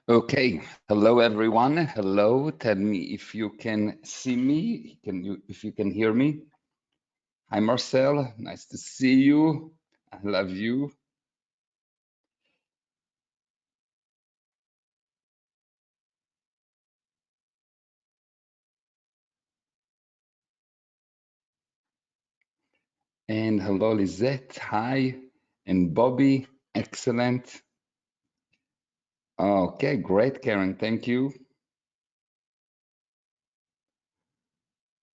Okay, hello everyone. Hello, tell me if you can see me, if you can hear me. Hi Marcel, nice to see you. I love you. And hello Lisette, hi. And Bobby, excellent. Okay, great Karen, thank you.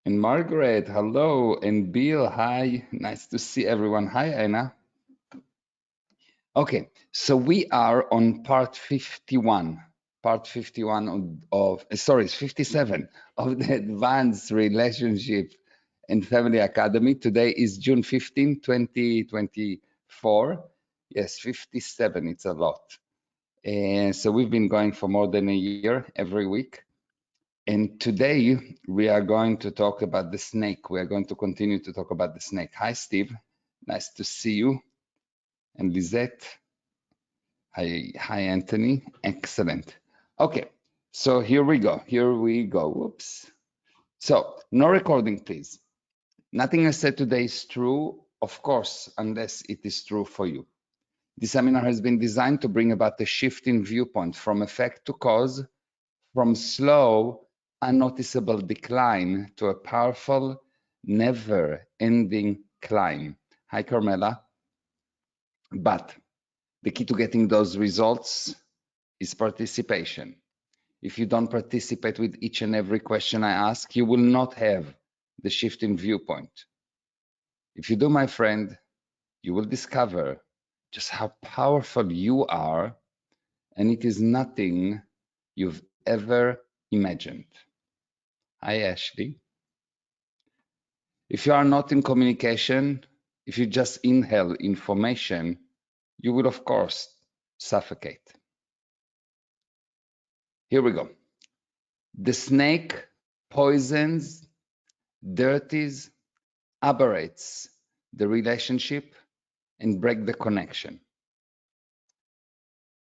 And Margaret, hello. And Bill, hi. Nice to see everyone. Hi Anna. Okay, so we are on part 51, sorry, it's 57 of the Advanced Relationship and Family Academy. Today is June 15, 2024. Yes, 57, it's a lot. And so we've been going for more than a year every week. And today we are going to talk about the snake. We are going to continue to talk about the snake. Hi, Steve. Nice to see you. And Lisette. Hi, Anthony. Excellent. Okay, so here we go. Here we go. Whoops. So, no recording, please. Nothing I said today is true, of course, unless it is true for you. This seminar has been designed to bring about a shift in viewpoint from effect to cause, from slow, unnoticeable decline to a powerful, never-ending climb. Hi, Carmela. But the key to getting those results is participation. If you don't participate with each and every question I ask, you will not have the shift in viewpoint. If you do, my friend, you will discover just how powerful you are, and it is nothing you've ever imagined. Hi, Ashley. If you are not in communication, if you just inhale information, you will, of course, suffocate. Here we go. The snake poisons, dirties, aberrates the relationship and break the connection.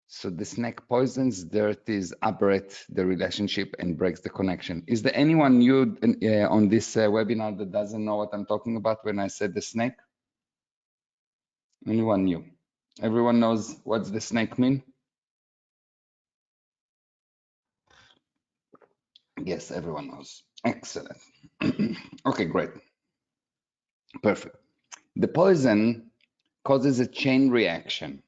So the snake poisons, dirties, aberrates the relationship and breaks the connection. Is there anyone new on this webinar that doesn't know what I'm talking about when I said the snake? Anyone new? Everyone knows what's the snake mean? Yes, everyone knows. Excellent. Okay, great. Perfect. The poison causes a chain reaction.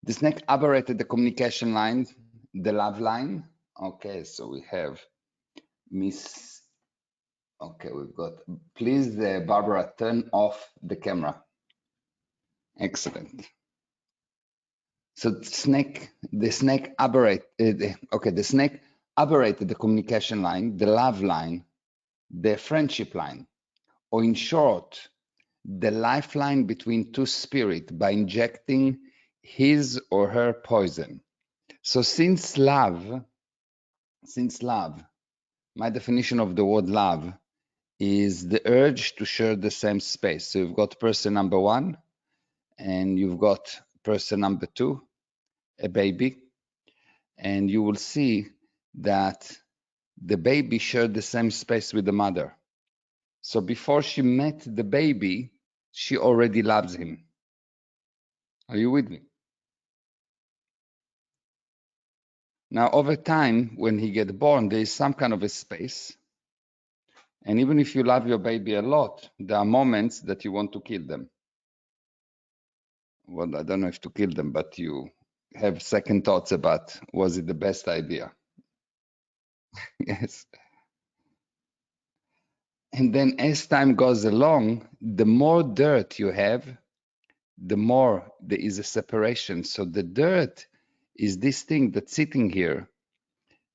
The snake aberrated the communication line, the love line. Okay, so we have Miss. Okay, we've got. Please, Barbara, turn off the camera. Excellent. So the snake aberrated. Okay, the snake aberrated the communication line, the love line, the friendship line, or in short, the lifeline between two spirits by injecting his or her poison. So since love, my definition of the word love is the urge to share the same space. So you've got person number one, and you've got person number two, a baby, and you will see that the baby shared the same space with the mother. So before she met the baby, she already loves him. Are you with me? Now, over time, when he gets born, there is some kind of a space. And even if you love your baby a lot, there are moments that you want to kill them. Well, I don't know if to kill them, but you have second thoughts about, was it the best idea? Yes. And then as time goes along, the more dirt you have, the more there is a separation. So the dirt is this thing that's sitting here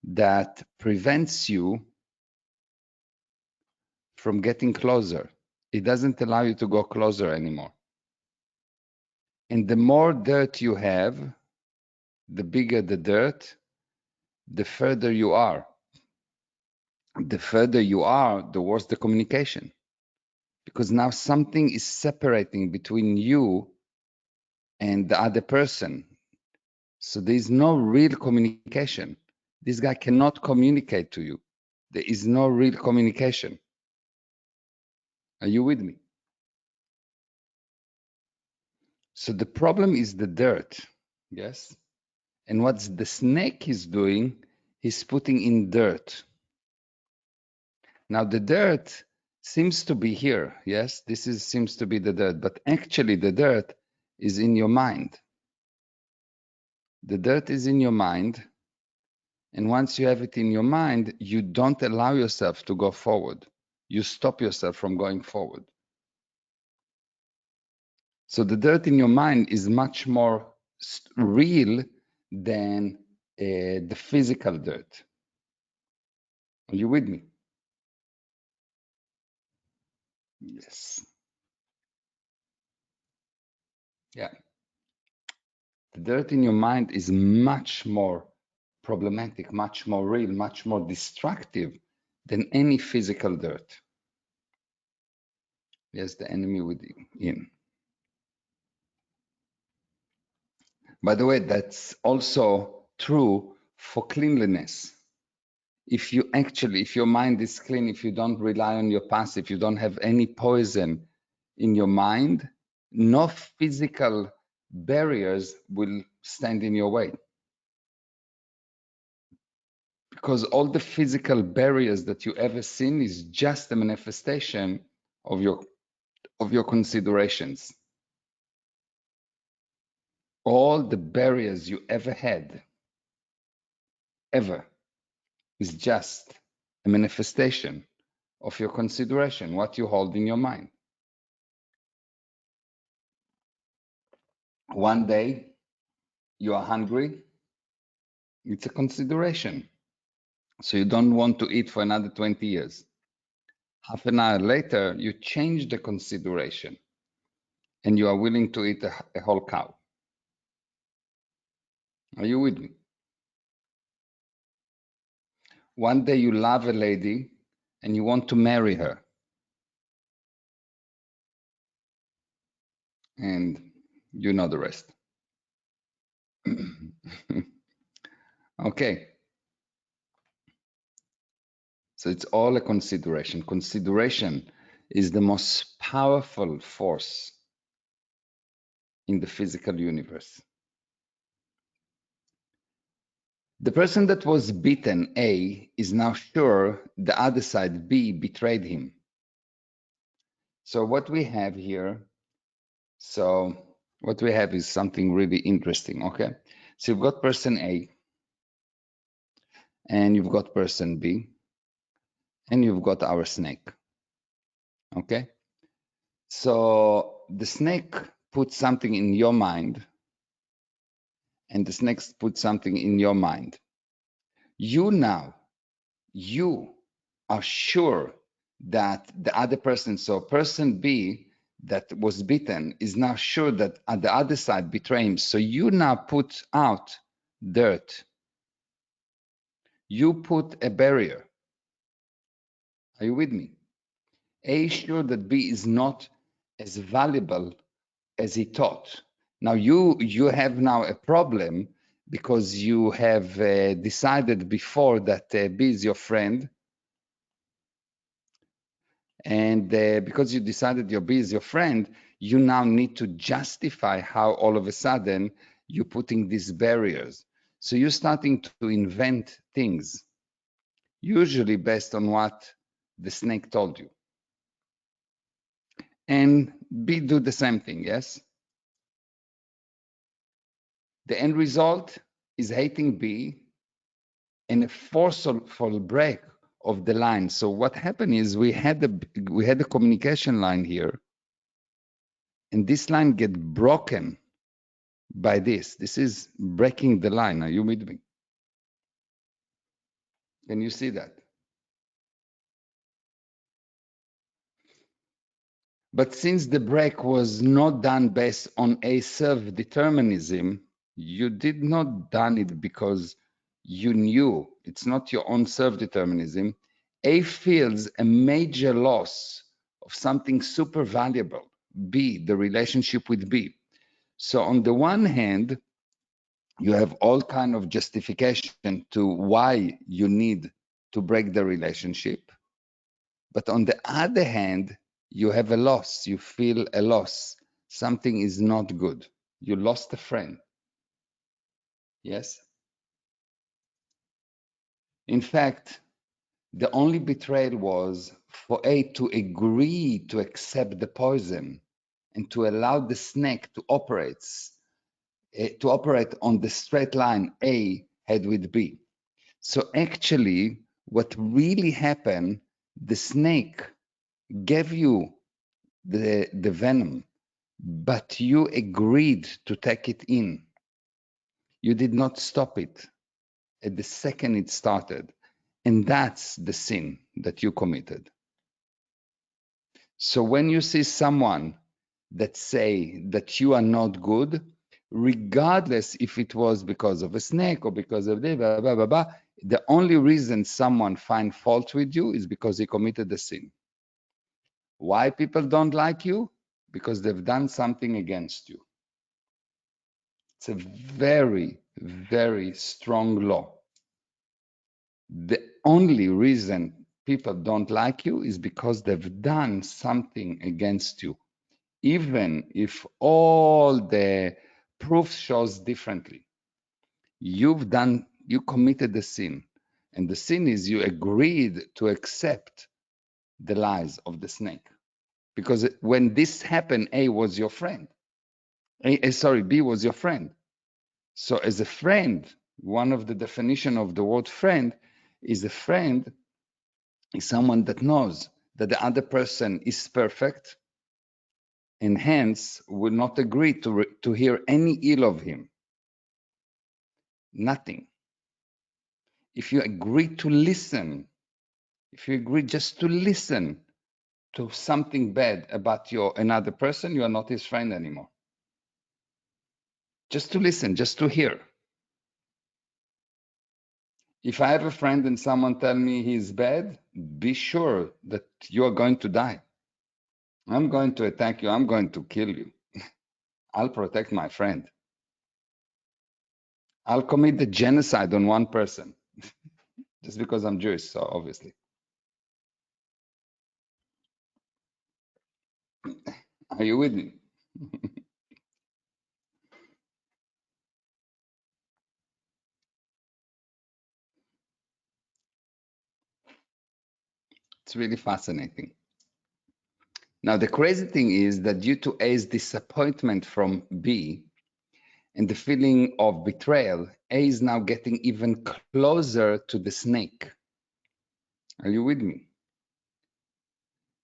that prevents you from getting closer. It doesn't allow you to go closer anymore. And the more dirt you have, the bigger the dirt, the further you are. The further you are, the worse the communication. Because now something is separating between you and the other person. So there is no real communication. This guy cannot communicate to you. There is no real communication. Are you with me? So the problem is the dirt. Yes. And what the snake is doing, he's putting in dirt. Now the dirt seems to be here. Yes, seems to be the dirt, but actually the dirt is in your mind. The dirt is in your mind, and once you have it in your mind, you don't allow yourself to go forward. You stop yourself from going forward. So the dirt in your mind is much more real than the physical dirt. Are you with me? Yes. Yeah. The dirt in your mind is much more problematic, much more real, much more destructive than any physical dirt. Yes, the enemy within. By the way, that's also true for cleanliness. If your mind is clean, if you don't rely on your past, if you don't have any poison in your mind, no physical barriers will stand in your way. Because all the physical barriers that you ever seen is just a manifestation of your considerations. All the barriers you ever had, ever, is just a manifestation of your consideration, what you hold in your mind. One day you are hungry, it's a consideration. So you don't want to eat for another 20 years. Half an hour later, you change the consideration and you are willing to eat a whole cow. Are you with me? One day you love a lady and you want to marry her. And you know the rest. Okay. So it's all a consideration. Consideration is the most powerful force in the physical universe. The person that was beaten, A, is now sure the other side, B, betrayed him. So what we have here, is something really interesting, okay? So you've got person A, and you've got person B, and you've got our snake, okay? So the snake puts something in your mind, and the snake puts something in your mind. You are sure that the other person, so person B that was beaten, is now sure that at the other side betrayed him. So you now put out dirt. You put a barrier. Are you with me? A is sure that B is not as valuable as he thought. Now you have now a problem because you have decided before that B is your friend, and because you decided your B is your friend, you now need to justify how all of a sudden you're putting these barriers. So you're starting to invent things, usually based on what the snake told you. And B do the same thing, yes? The end result is hating B and a forceful break of the line. So what happened is we had a communication line here, and this line get broken by this. This is breaking the line. Are you with me? Can you see that? But since the break was not done based on a self-determinism, you did not done it because you knew it's not your own self-determinism. A feels a major loss of something super valuable, B, the relationship with B. So on the one hand, You have all kind of justification to why you need to break the relationship. But on the other hand, you have a loss. You feel a loss. Something is not good. You lost a friend. Yes. In fact, the only betrayal was for A to agree to accept the poison and to allow the snake to operate on the straight line A had with B. So actually, what really happened, the snake gave you the venom, but you agreed to take it in. You did not stop it at the second it started. And that's the sin that you committed. So when you see someone that say that you are not good, regardless if it was because of a snake or because of the blah, blah, blah, blah, the only reason someone find fault with you is because he committed a sin. Why people don't like you? Because they've done something against you. It's a very, very strong law. The only reason people don't like you is because they've done something against you, even if all the proof shows differently. You committed the sin. And the sin is you agreed to accept the lies of the snake. Because when this happened, A was your friend. B was your friend. So as a friend, one of the definition of the word friend is a friend is someone that knows that the other person is perfect and hence will not agree to hear any ill of him. Nothing. If you agree to listen, if you agree just to listen to something bad about another person, you are not his friend anymore. Just to listen, just to hear. If I have a friend and someone tell me he's bad, be sure that you are going to die. I'm going to attack you. I'm going to kill you. I'll protect my friend. I'll commit the genocide on one person just because I'm Jewish, so obviously. Are you with me? It's really fascinating. Now, the crazy thing is that due to A's disappointment from B and the feeling of betrayal, A is now getting even closer to the snake. Are you with me?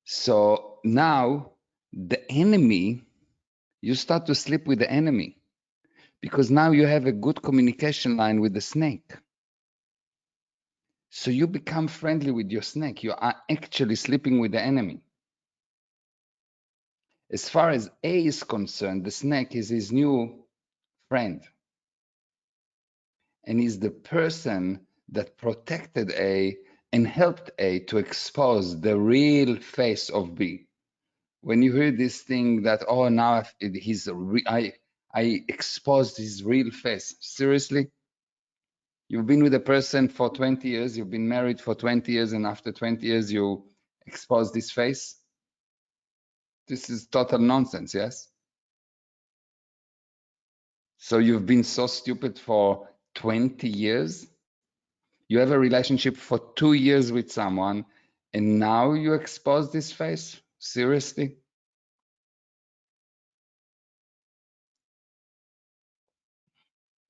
So now the enemy, you start to sleep with the enemy because now you have a good communication line with the snake. So you become friendly with your snake. You are actually sleeping with the enemy. As far as A is concerned, the snake is his new friend. And he's the person that protected A and helped A to expose the real face of B. When you hear this thing that, oh, now I exposed his real face. Seriously? You've been with a person for 20 years, you've been married for 20 years, and after 20 years, you expose this face? This is total nonsense, yes? So you've been so stupid for 20 years? You have a relationship for 2 years with someone, and now you expose this face? Seriously?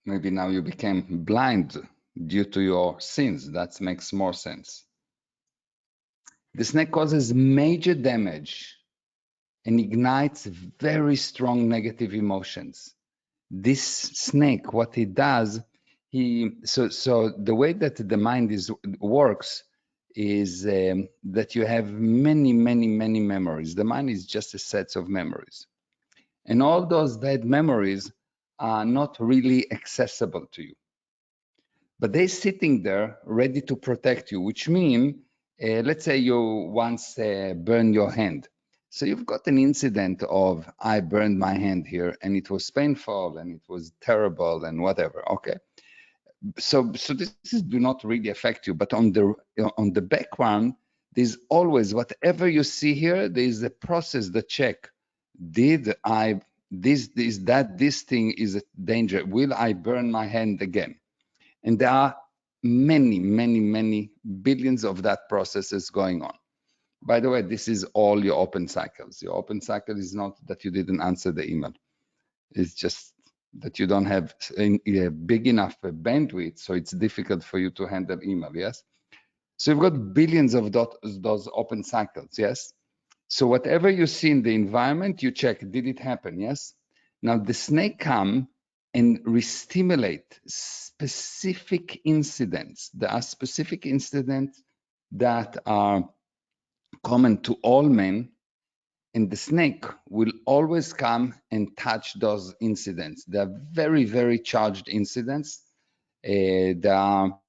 Maybe now you became blind due to your sins. That makes more sense. The snake causes major damage and ignites very strong negative emotions. This snake, what he does, so the way that the mind works is that you have many, many, many memories. The mind is just a set of memories. And all those bad memories are not really accessible to you. But they're sitting there ready to protect you, which means, let's say you once burn your hand. So you've got an incident of I burned my hand here and it was painful and it was terrible and whatever. Okay. So this is do not really affect you, but on the background, there's always whatever you see here, there's a process, the check. Did I this thing is a danger? Will I burn my hand again? And there are many billions of that processes going on. By the way, this is all your open cycles. Your open cycle is not that you didn't answer the email. It's just that you don't have a big enough bandwidth, so it's difficult for you to handle email, yes? So you've got billions of those open cycles, yes? So whatever you see in the environment, you check, did it happen, yes? Now the snake come and re-stimulate specific incidents. There are specific incidents that are common to all men, and the snake will always come and touch those incidents. They're very charged incidents. They are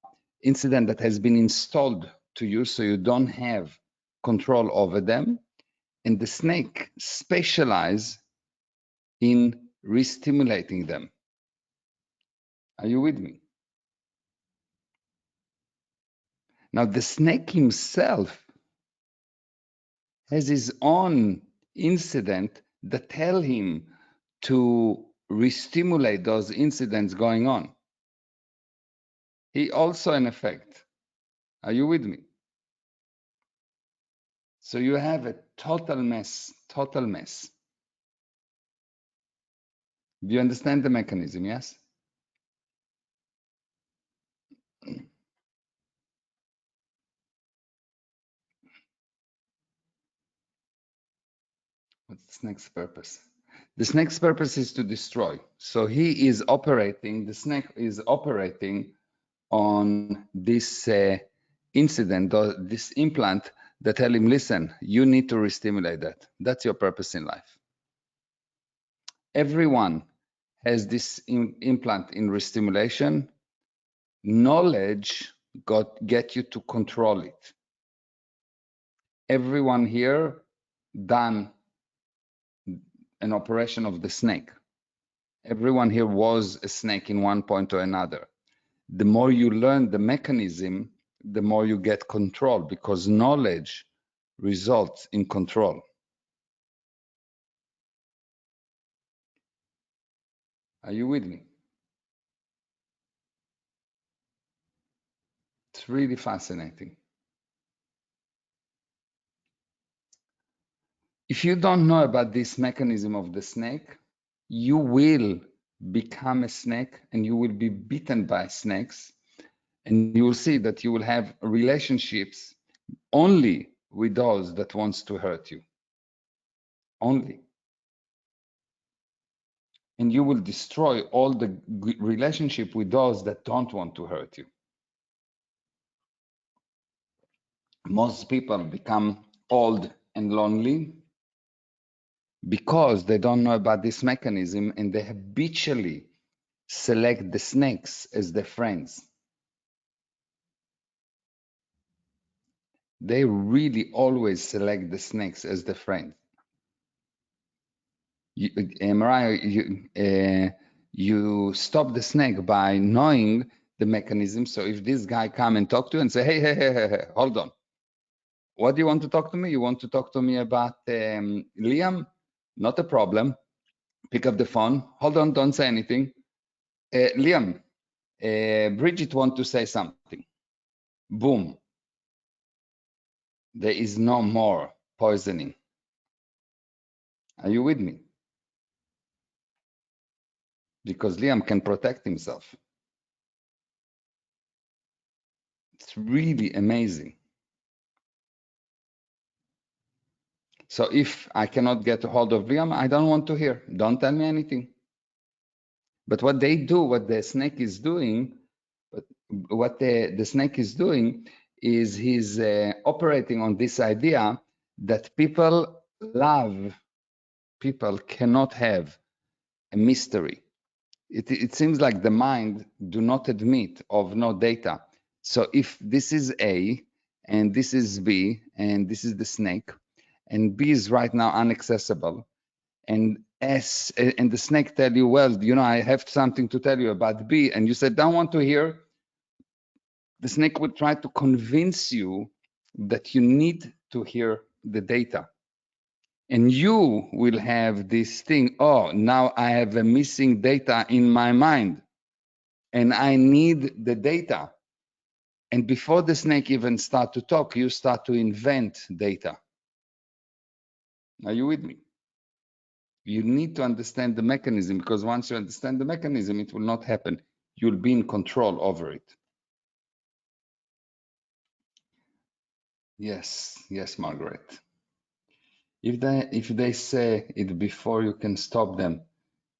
incident that has been installed to you, so you don't have control over them. And the snake specialize in re-stimulating them. Are you with me? Now, the snake himself has his own incident that tell him to re-stimulate those incidents going on. He also an effect. Are you with me? So you have a total mess, total mess. Do you understand the mechanism, yes? What's the snake's purpose? The snake's purpose is to destroy. So he is operating, the snake is operating on this incident or this implant that tell him, listen, you need to re-stimulate that. That's your purpose in life. Everyone has this implant in re-stimulation. Knowledge get you to control it. Everyone here done an operation of the snake. Everyone here was a snake in one point or another. The more you learn the mechanism, the more you get control, because knowledge results in control. Are you with me? It's really fascinating. If you don't know about this mechanism of the snake, you will become a snake and you will be bitten by snakes, and you will see that you will have relationships only with those that wants to hurt you. Only. And you will destroy all the relationship with those that don't want to hurt you. Most people become old and lonely because they don't know about this mechanism, and they habitually select the snakes as their friends. They really always select the snakes as their friends. Mariah, you stop the snake by knowing the mechanism. So if this guy come and talk to you and say, hey, hold on. What do you want to talk to me? You want to talk to me about Liam? Not a problem. Pick up the phone. Hold on, don't say anything. Liam, Bridget want to say something. Boom. There is no more poisoning. Are you with me? Because Liam can protect himself. It's really amazing. So if I cannot get a hold of Liam, I don't want to hear. Don't tell me anything. But what they do, what the snake is doing, what the snake is doing is he's operating on this idea that people cannot have a mystery. It seems like the mind do not admit of no data. So if this is A and this is B and this is the snake, and B is right now inaccessible, and the snake tell you, well, I have something to tell you about B, and you said, don't want to hear, the snake will try to convince you that you need to hear the data. And you will have this thing, oh, now I have a missing data in my mind, and I need the data. And before the snake even start to talk, you start to invent data. Are you with me? You need to understand the mechanism, because once you understand the mechanism, it will not happen. You'll be in control over it. Yes, yes, Margaret. If they say it before you can stop them,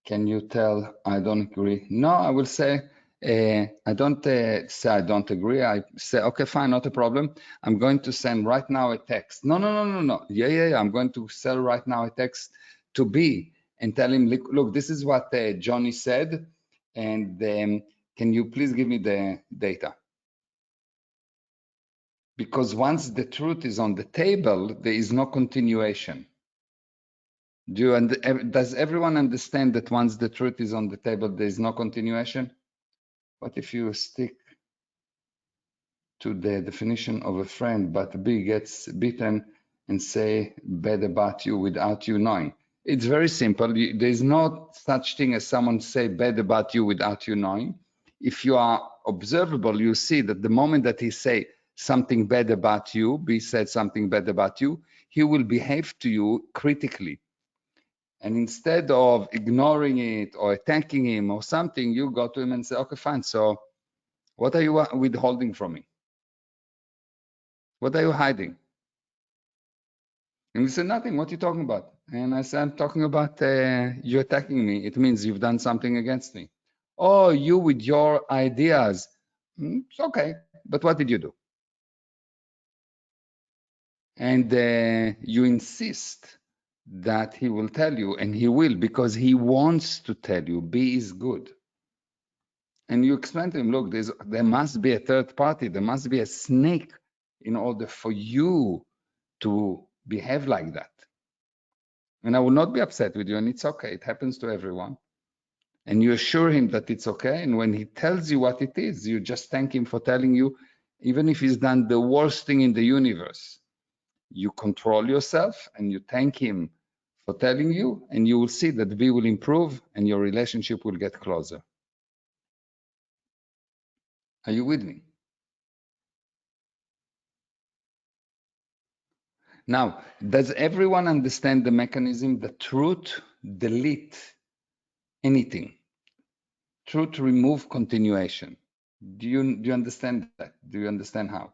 can you tell I don't agree? No, I will say I don't say I don't agree. I say, okay, fine, not a problem. I'm going to send right now a text. No, no, no, no, no. Yeah. I'm going to send right now a text to B and tell him, look, this is what Johnny said, and can you please give me the data? Because once the truth is on the table, there is no continuation. Does everyone understand that once the truth is on the table, there is no continuation? What if you stick to the definition of a friend, but B gets beaten and say bad about you without you knowing? It's very simple. There's no such thing as someone say bad about you without you knowing. If you are observable, you see that the moment that he say something bad about you, B said something bad about you, he will behave to you critically. And instead of ignoring it or attacking him or something, you go to him and say, okay, fine. So what are you withholding from me? What are you hiding? And he said, nothing. What are you talking about? And I said, I'm talking about you attacking me. It means you've done something against me. Oh, you with your ideas. It's okay. But what did you do? And you insist that he will tell you, and he will, because he wants to tell you. B is good. And you explain to him, look, there must be a third party. There must be a snake in order for you to behave like that. And I will not be upset with you, and it's okay. It happens to everyone. And you assure him that it's okay. And when he tells you what it is, you just thank him for telling you, even if he's done the worst thing in the universe. You control yourself and you thank him for telling you, and you will see that B will improve and your relationship will get closer. Are you with me? Now, does everyone understand the mechanism? The truth delete anything. Truth remove continuation. Do you understand that? Do you understand how?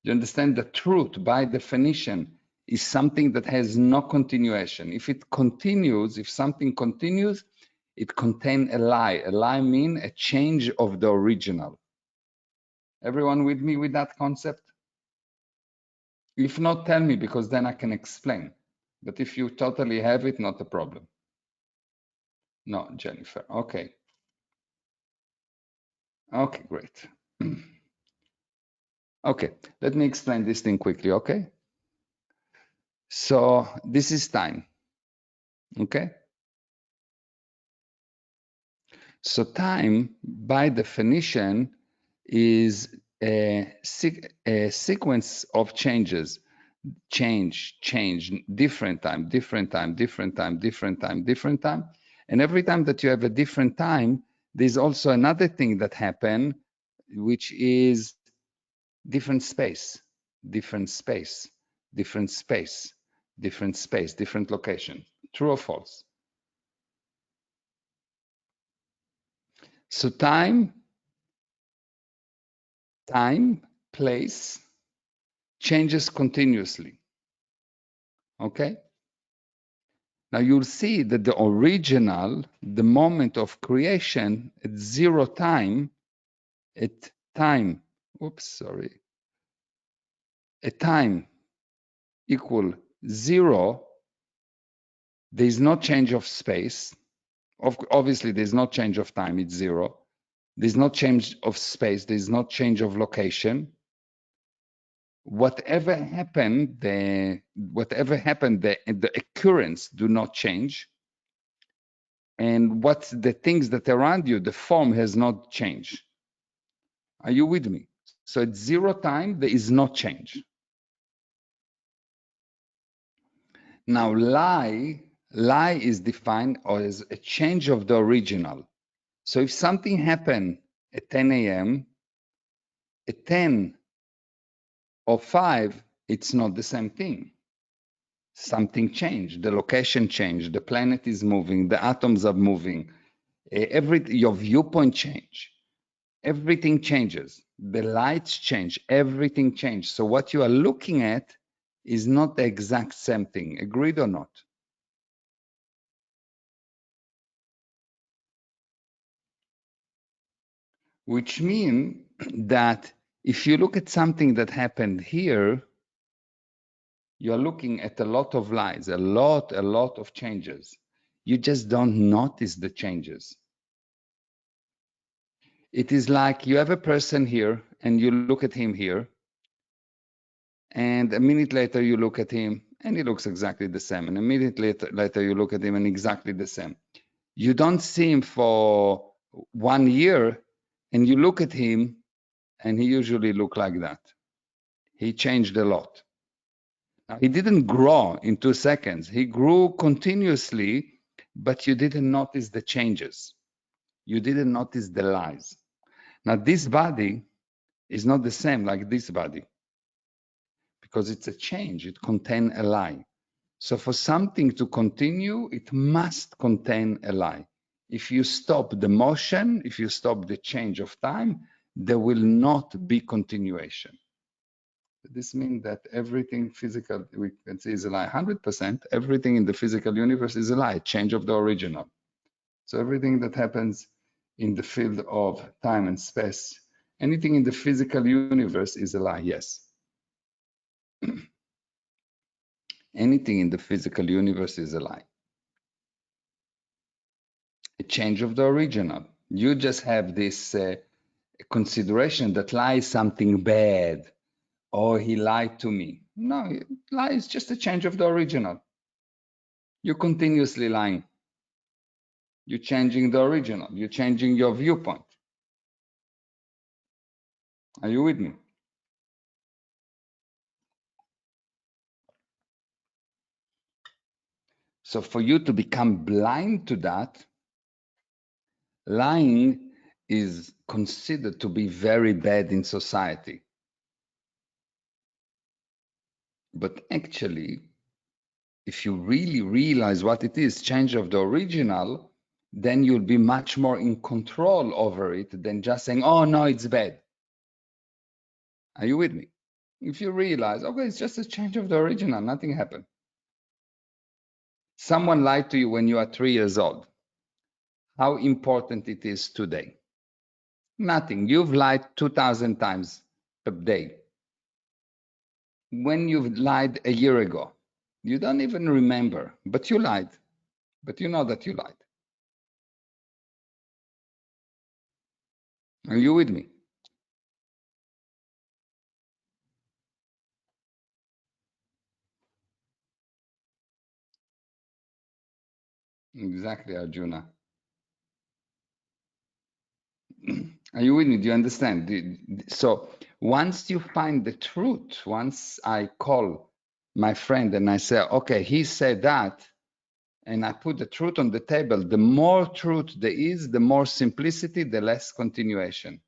Do you understand that truth, by definition, is something that has no continuation? If it continues, if something continues, it contains a lie. A lie means a change of the original. Everyone with me with that concept? If not, tell me, because then I can explain. But if you totally have it, not a problem. No, Jennifer. Okay. Okay, great. Okay, let me explain this thing quickly, okay? So this is time, okay? So time, by definition, is a sequence of changes. Change, different time, different time, different time, different time, different time. And every time that you have a different time, there's also another thing that happen, which is different space, different space, different space, different space, different location. True or false? So time, place changes continuously. Okay? Now you'll see that the original, the moment of creation at zero time, at time, oops, sorry, at time equal zero, there is no change of space. Obviously, there's no change of time, it's zero. There's no change of space, there's no change of location. whatever happened, the occurrence do not change, and what's the things that around you, the form has not changed. Are you with me? So at zero time, there is no change. Now, lie is defined as a change of the original. So if something happened at 10 a.m., at 10 or 5, it's not the same thing. Something changed, the location changed, the planet is moving, the atoms are moving, your viewpoint change, everything changes, the lights change, everything changes. So what you are looking at is not the exact same thing. Agreed or not? Which means that if you look at something that happened here, you're looking at a lot of lies, a lot of changes. You just don't notice the changes. It is like you have a person here and you look at him here, and a minute later you look at him and he looks exactly the same. And a minute later you look at him and exactly the same. You don't see him for 1 year and you look at him and he usually look like that. He changed a lot. Now, he didn't grow in 2 seconds. He grew continuously, but you didn't notice the changes. You didn't notice the lies. Now, this body is not the same like this body because it's a change. It contains a lie. So for something to continue, it must contain a lie. If you stop the motion, if you stop the change of time, there will not be continuation. This means that everything physical we can see is a lie. 100%, everything in the physical universe is a lie, change of the original. So everything that happens in the field of time and space, anything in the physical universe is a lie, yes. Anything in the physical universe is a lie. A change of the original. You just have this consideration that lie is something bad. Oh, he lied to me. No, lie is just a change of the original. You're continuously lying. You're changing the original. You're changing your viewpoint. Are you with me? So for you to become blind to that, lying is considered to be very bad in society. But actually, if you really realize what it is, change of the original, then you'll be much more in control over it than just saying, oh, no, it's bad. Are you with me? If you realize, okay, it's just a change of the original, nothing happened. Someone lied to you when you are 3 years old. How important it is today? Nothing. You've lied 2,000 times a day. When you've lied a year ago, you don't even remember, but you lied. But you know that you lied. Are you with me? Exactly, Arjuna. Are you with me? Do you understand? So once you find the truth, once I call my friend and I say, okay, he said that, and I put the truth on the table, the more truth there is, the more simplicity, the less continuation.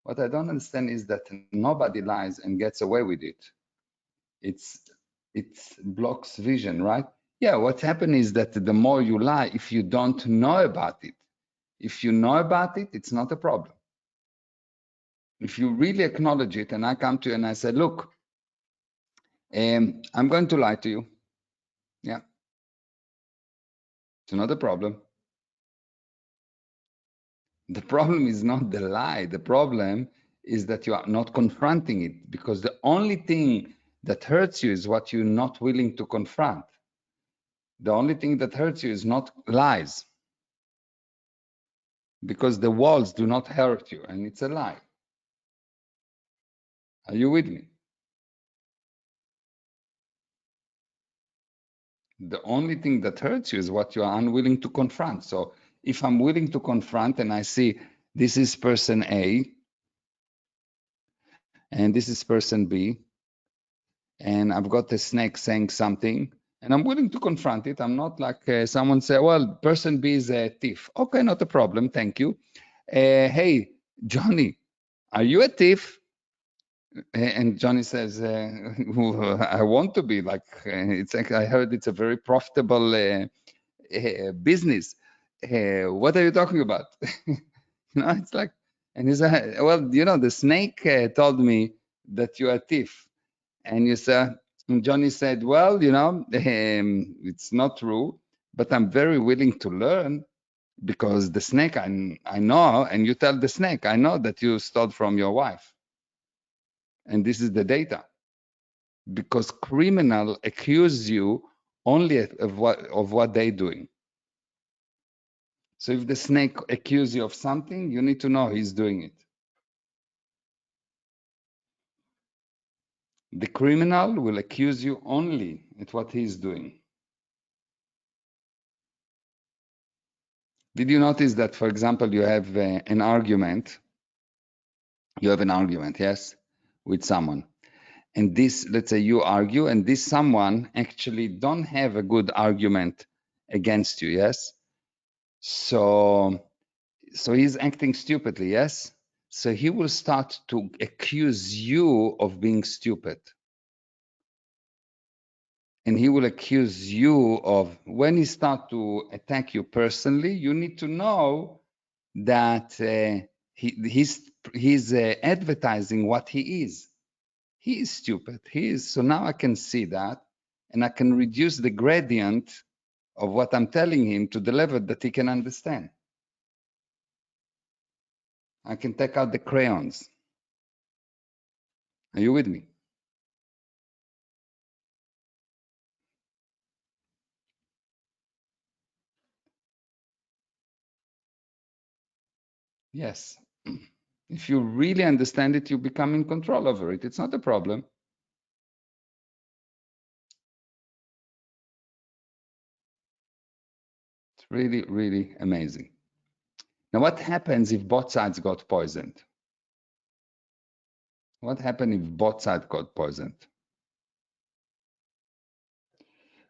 What I don't understand is that nobody lies and gets away with it. It blocks vision, right? Yeah, what happened is that the more you lie, if you don't know about it, if you know about it, it's not a problem. If you really acknowledge it, and I come to you and I say, look, I'm going to lie to you. Yeah, it's not a problem. The problem is not the lie. The problem is that you are not confronting it, because the only thing that hurts you is what you're not willing to confront. The only thing that hurts you is not lies, because the walls do not hurt you, and it's a lie. Are you with me? The only thing that hurts you is what you are unwilling to confront. So if I'm willing to confront and I see this is person A and this is person B, and I've got a snake saying something, and I'm willing to confront it. I'm not like someone say, well, person B is a thief. Okay, not a problem. Thank you. Hey, Johnny, are you a thief? And Johnny says, I want to be like, it's like, I heard it's a very profitable business. What are you talking about? It's like, and he's well, the snake told me that you're a thief. And and Johnny said, well, it's not true, but I'm very willing to learn because the snake, I know, and you tell the snake, I know that you stole from your wife. And this is the data. Because criminal accuse you only of what they're doing. So if the snake accuses you of something, you need to know he's doing it. The criminal will accuse you only at what he's doing. Did you notice that, for example, you have an argument? You have an argument, yes, with someone. And this, let's say you argue, and this someone actually don't have a good argument against you, yes? So he's acting stupidly, yes? So he will start to accuse you of being stupid. And he will accuse you of, when he start to attack you personally, you need to know that he's advertising what he is. He is stupid. So now I can see that, and I can reduce the gradient of what I'm telling him to the level that he can understand. I can take out the crayons. Are you with me? Yes. If you really understand it, you become in control over it. It's not a problem. It's really, really amazing. Now, what happens if both sides got poisoned? What happened if both sides got poisoned?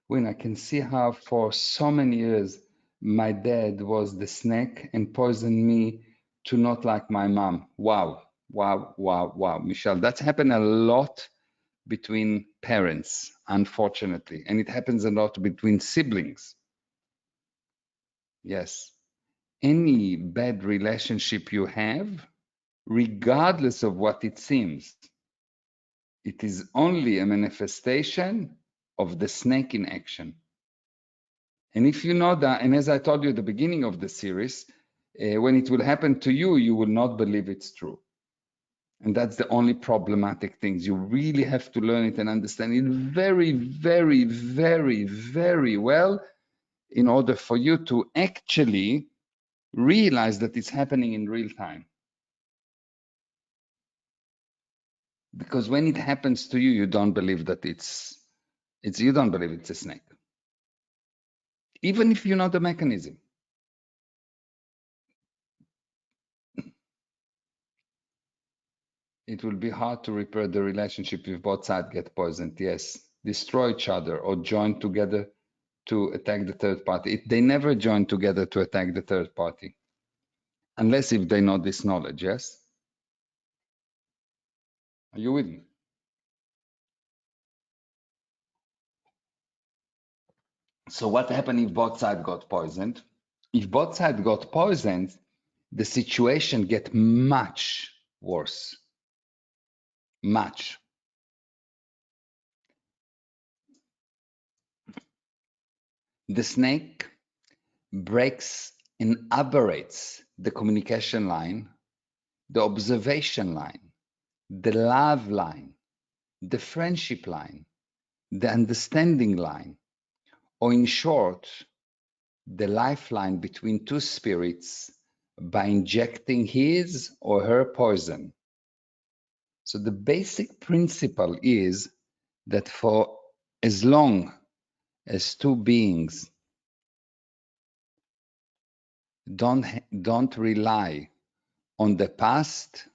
When I can see how for so many years my dad was the snake and poisoned me to not like my mom. Wow, wow, wow, wow. Michelle, that's happened a lot between parents, unfortunately. And it happens a lot between siblings. Yes. Any bad relationship you have, regardless of what it seems, it is only a manifestation of the snake in action. And if you know that, and as I told you at the beginning of the series, when it will happen to you, you will not believe it's true. And that's the only problematic things. You really have to learn it and understand it very, very, very, very well in order for you to actually realize that it's happening in real time. Because when it happens to you, you don't believe that you don't believe it's a snake. Even if you know the mechanism. It will be hard to repair the relationship if both sides get poisoned. Yes, destroy each other or join together to attack the third party. They never join together to attack the third party, unless if they know this knowledge. Yes, are you with me? So what happened if both sides got poisoned? If both sides got poisoned, the situation get much worse. Much. The snake breaks and aberrates the communication line, the observation line, the love line, the friendship line, the understanding line, or in short, the lifeline between two spirits by injecting his or her poison. So the basic principle is that for as long as two beings. Don't rely on the past.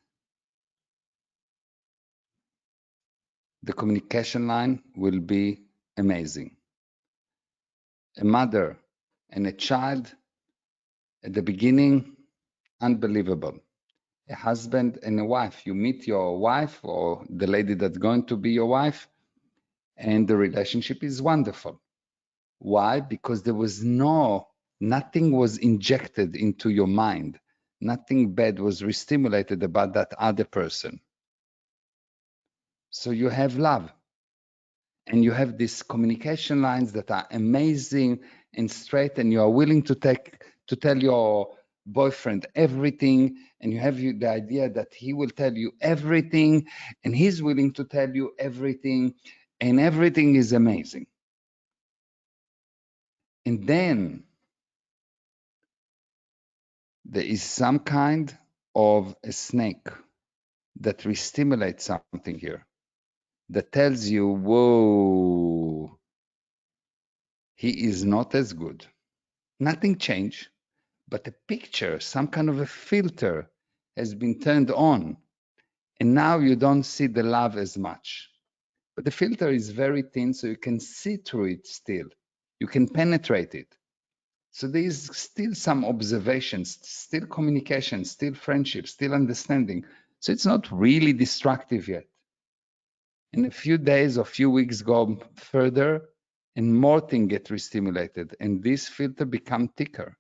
The communication line will be amazing. A mother and a child at the beginning, unbelievable. A husband and a wife. You meet your wife or the lady that's going to be your wife, and the relationship is wonderful. Why? Because there was nothing was injected into your mind. Nothing bad was re-stimulated about that other person. So you have love. And you have these communication lines that are amazing and straight, and you are willing to tell your boyfriend everything, and you have the idea that he will tell you everything, and he's willing to tell you everything, and everything is amazing. And then there is some kind of a snake that re-stimulates something here, that tells you, whoa, he is not as good. Nothing changed, but a picture, some kind of a filter has been turned on, and now you don't see the love as much. But the filter is very thin, so you can see through it still. You can penetrate it. So there is still some observations, still communication, still friendship, still understanding. So it's not really destructive yet. In a few days or few weeks go further, and more things get re-stimulated, and this filter become thicker.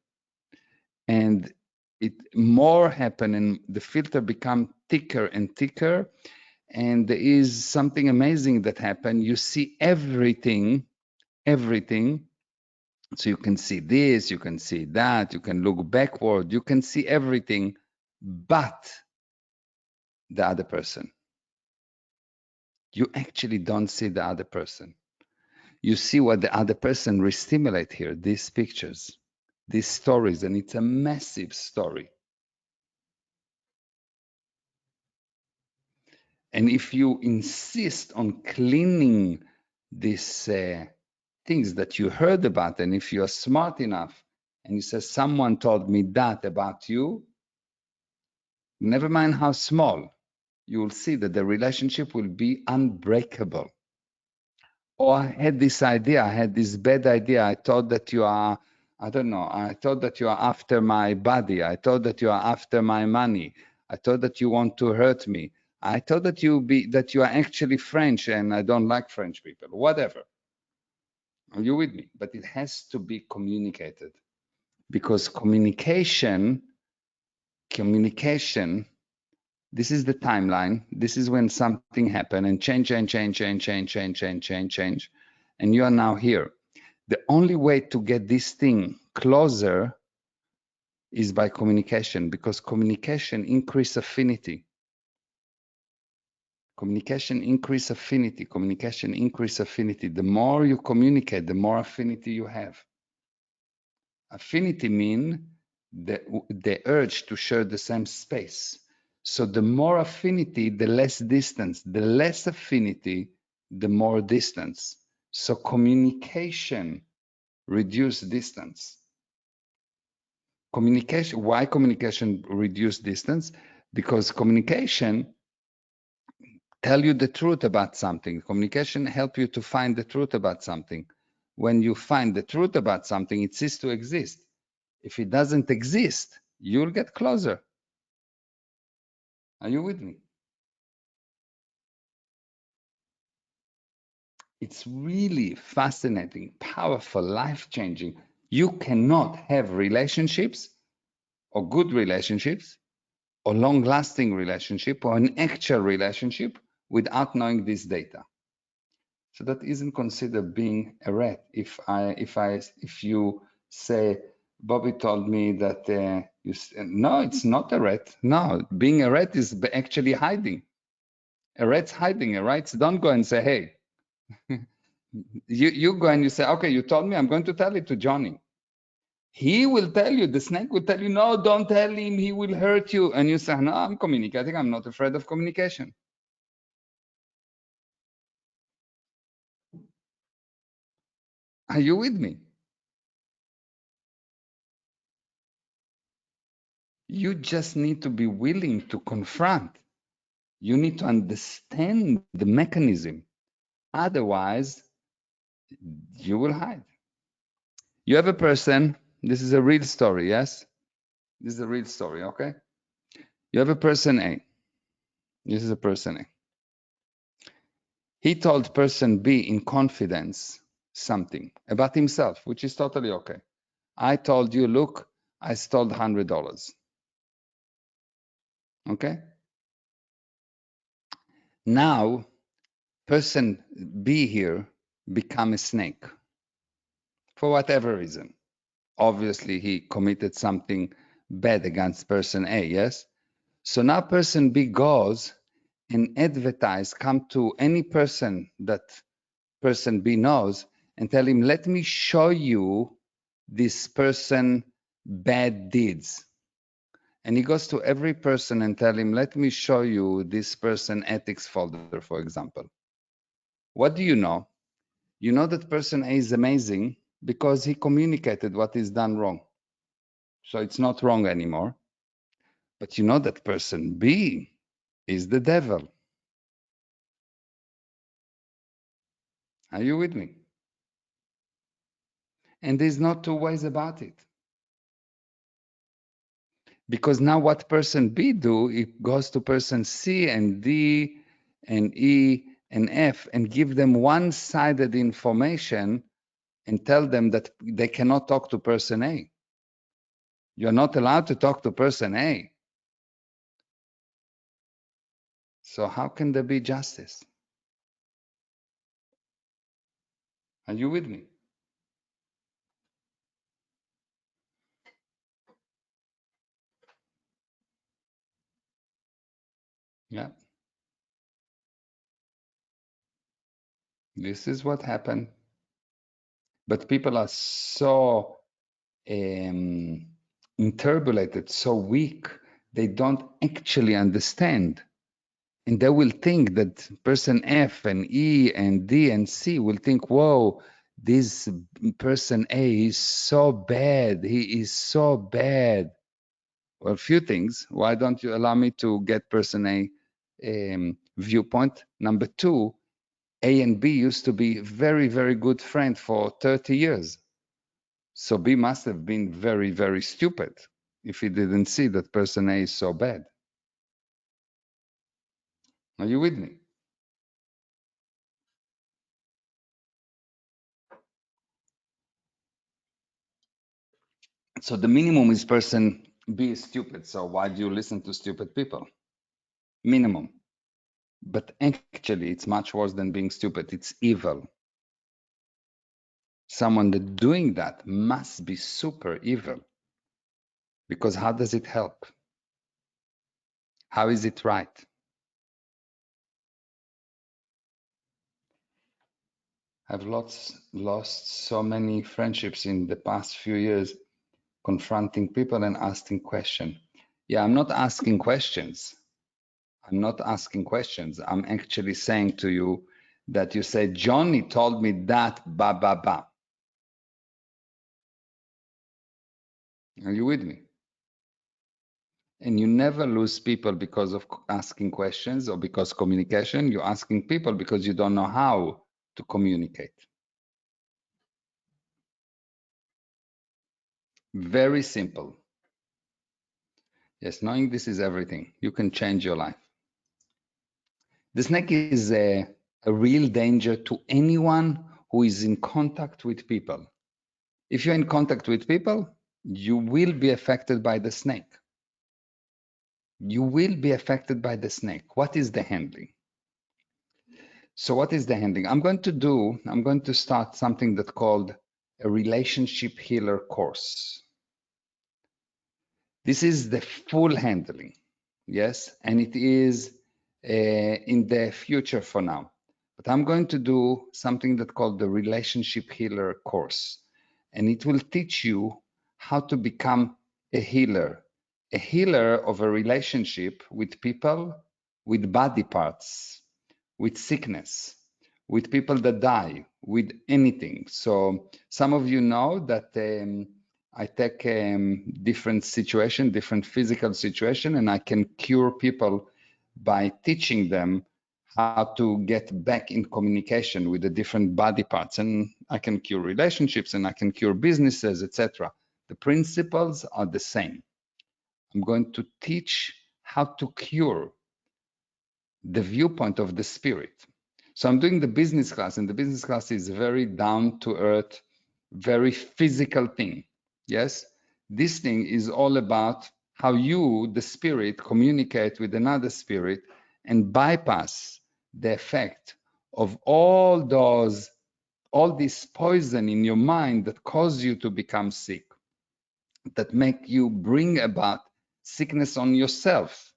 And it more happen, and the filter become thicker and thicker, and there is something amazing that happen. You see everything, so you can see this, you can see that, you can look backward, you can see everything but the other person. You actually don't see the other person. You see what the other person re-stimulate here, these pictures, these stories, and it's a massive story. And if you insist on cleaning these things that you heard about, and if you're smart enough and you say, someone told me that about you, never mind how small, you will see that the relationship will be unbreakable. Or I had this idea, I had this bad idea. I thought that you are, I don't know, I thought that you are after my body. I thought that you are after my money. I thought that you want to hurt me. I thought that you are actually French and I don't like French people. Whatever. Are you with me? But it has to be communicated, because communication, this is the timeline. This is when something happened and change, and you are now here. The only way to get this thing closer is by communication, because communication increase affinity. Communication increase affinity. Communication increase affinity. The more you communicate, the more affinity you have. Affinity mean the urge to share the same space. So the more affinity, the less distance. The less affinity, the more distance. So communication reduce distance. Communication, why communication reduce distance? Because communication tell you the truth about something. Communication help you to find the truth about something. When you find the truth about something, it ceases to exist. If it doesn't exist, you'll get closer. Are you with me? It's really fascinating, powerful, life-changing. You cannot have relationships or good relationships or long-lasting relationship or an actual relationship without knowing this data. So that isn't considered being a rat. If you say, Bobby told me that no, it's not a rat. No, being a rat is actually hiding. A rat's hiding. A rat don't go and say, hey, you go and you say, okay, you told me, I'm going to tell it to Johnny. He will tell you, the snake will tell you, no, don't tell him, he will hurt you. And you say, no, I'm communicating, I'm not afraid of communication. Are you with me? You just need to be willing to confront. You need to understand the mechanism. Otherwise, you will hide. You have a person, this is a real story, yes? This is a real story, okay? You have a person A. This is a person A. He told person B in confidence something about himself, which is totally okay. I told you, look, I stole $100. Okay? Now, person B here become a snake for whatever reason. Obviously, he committed something bad against person A, yes? So now person B goes and advertise, come to any person that person B knows and tell him, let me show you this person bad deeds. And he goes to every person and tell him, let me show you this person ethics folder, for example. What do you know? You know that person A is amazing because he communicated what is done wrong. So it's not wrong anymore. But you know that person B is the devil. Are you with me? And there's no two ways about it. Because now what person B do, it goes to person C and D and E and F and give them one-sided information and tell them that they cannot talk to person A. You're not allowed to talk to person A. So how can there be justice? Are you with me? Yeah. This is what happened. But people are so interpolated, so weak, they don't actually understand. And they will think that person F and E and D and C will think, whoa, this person A is so bad. He is so bad. Well, a few things. Why don't you allow me to get person A viewpoint? Number two, A and B used to be very, very good friends for 30 years. So B must have been very, very stupid if he didn't see that person A is so bad. Are you with me? So the minimum is person B is stupid. So why do you listen to stupid people? Minimum. But actually, it's much worse than being stupid. It's evil. Someone that doing that must be super evil. Because how does it help? How is it right? I've lost so many friendships in the past few years confronting people and asking questions. Yeah, I'm not asking questions. I'm not asking questions. I'm actually saying to you that you say, Johnny told me that, ba, ba, ba. Are you with me? And you never lose people because of asking questions or because communication. You're asking people because you don't know how to communicate. Very simple. Yes, knowing this is everything. You can change your life. The snake is a real danger to anyone who is in contact with people. If you're in contact with people, you will be affected by the snake. You will be affected by the snake. What is the handling? So what is the handling? I'm going to start something that's called a relationship healer course. This is the full handling, yes, and it is in the future for now. But I'm going to do something that's called the relationship healer course, and it will teach you how to become a healer of a relationship with people, with body parts, with sickness, with people that die, with anything. So some of you know that I take different situation, different physical situation, and I can cure people by teaching them how to get back in communication with the different body parts. And I can cure relationships and I can cure businesses, etc. The principles are the same. I'm going to teach how to cure the viewpoint of the spirit. So I'm doing the business class, and the business class is very down to earth, very physical thing. Yes, this thing is all about how you, the spirit, communicate with another spirit and bypass the effect of all this poison in your mind that cause you to become sick, that make you bring about sickness on yourself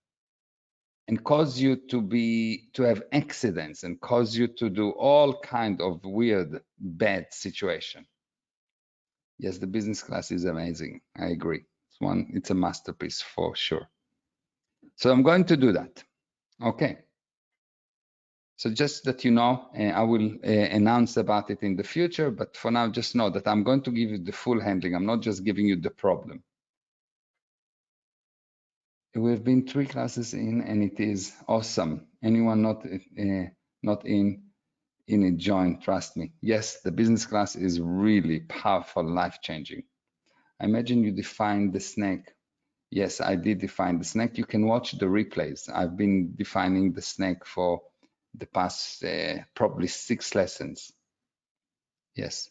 and cause you to have accidents and cause you to do all kind of weird bad situation. Yes, the business class is amazing. I agree. It's a masterpiece for sure. So I'm going to do that. Okay. So just that you know, I will announce about it in the future, but for now, just know that I'm going to give you the full handling. I'm not just giving you the problem. We've been 3 classes in, and it is awesome. Anyone not in it, join, trust me. Yes, the business class is really powerful, life-changing. I imagine you defined the snake. Yes, I did define the snake. You can watch the replays. I've been defining the snake for the past probably 6 lessons. Yes.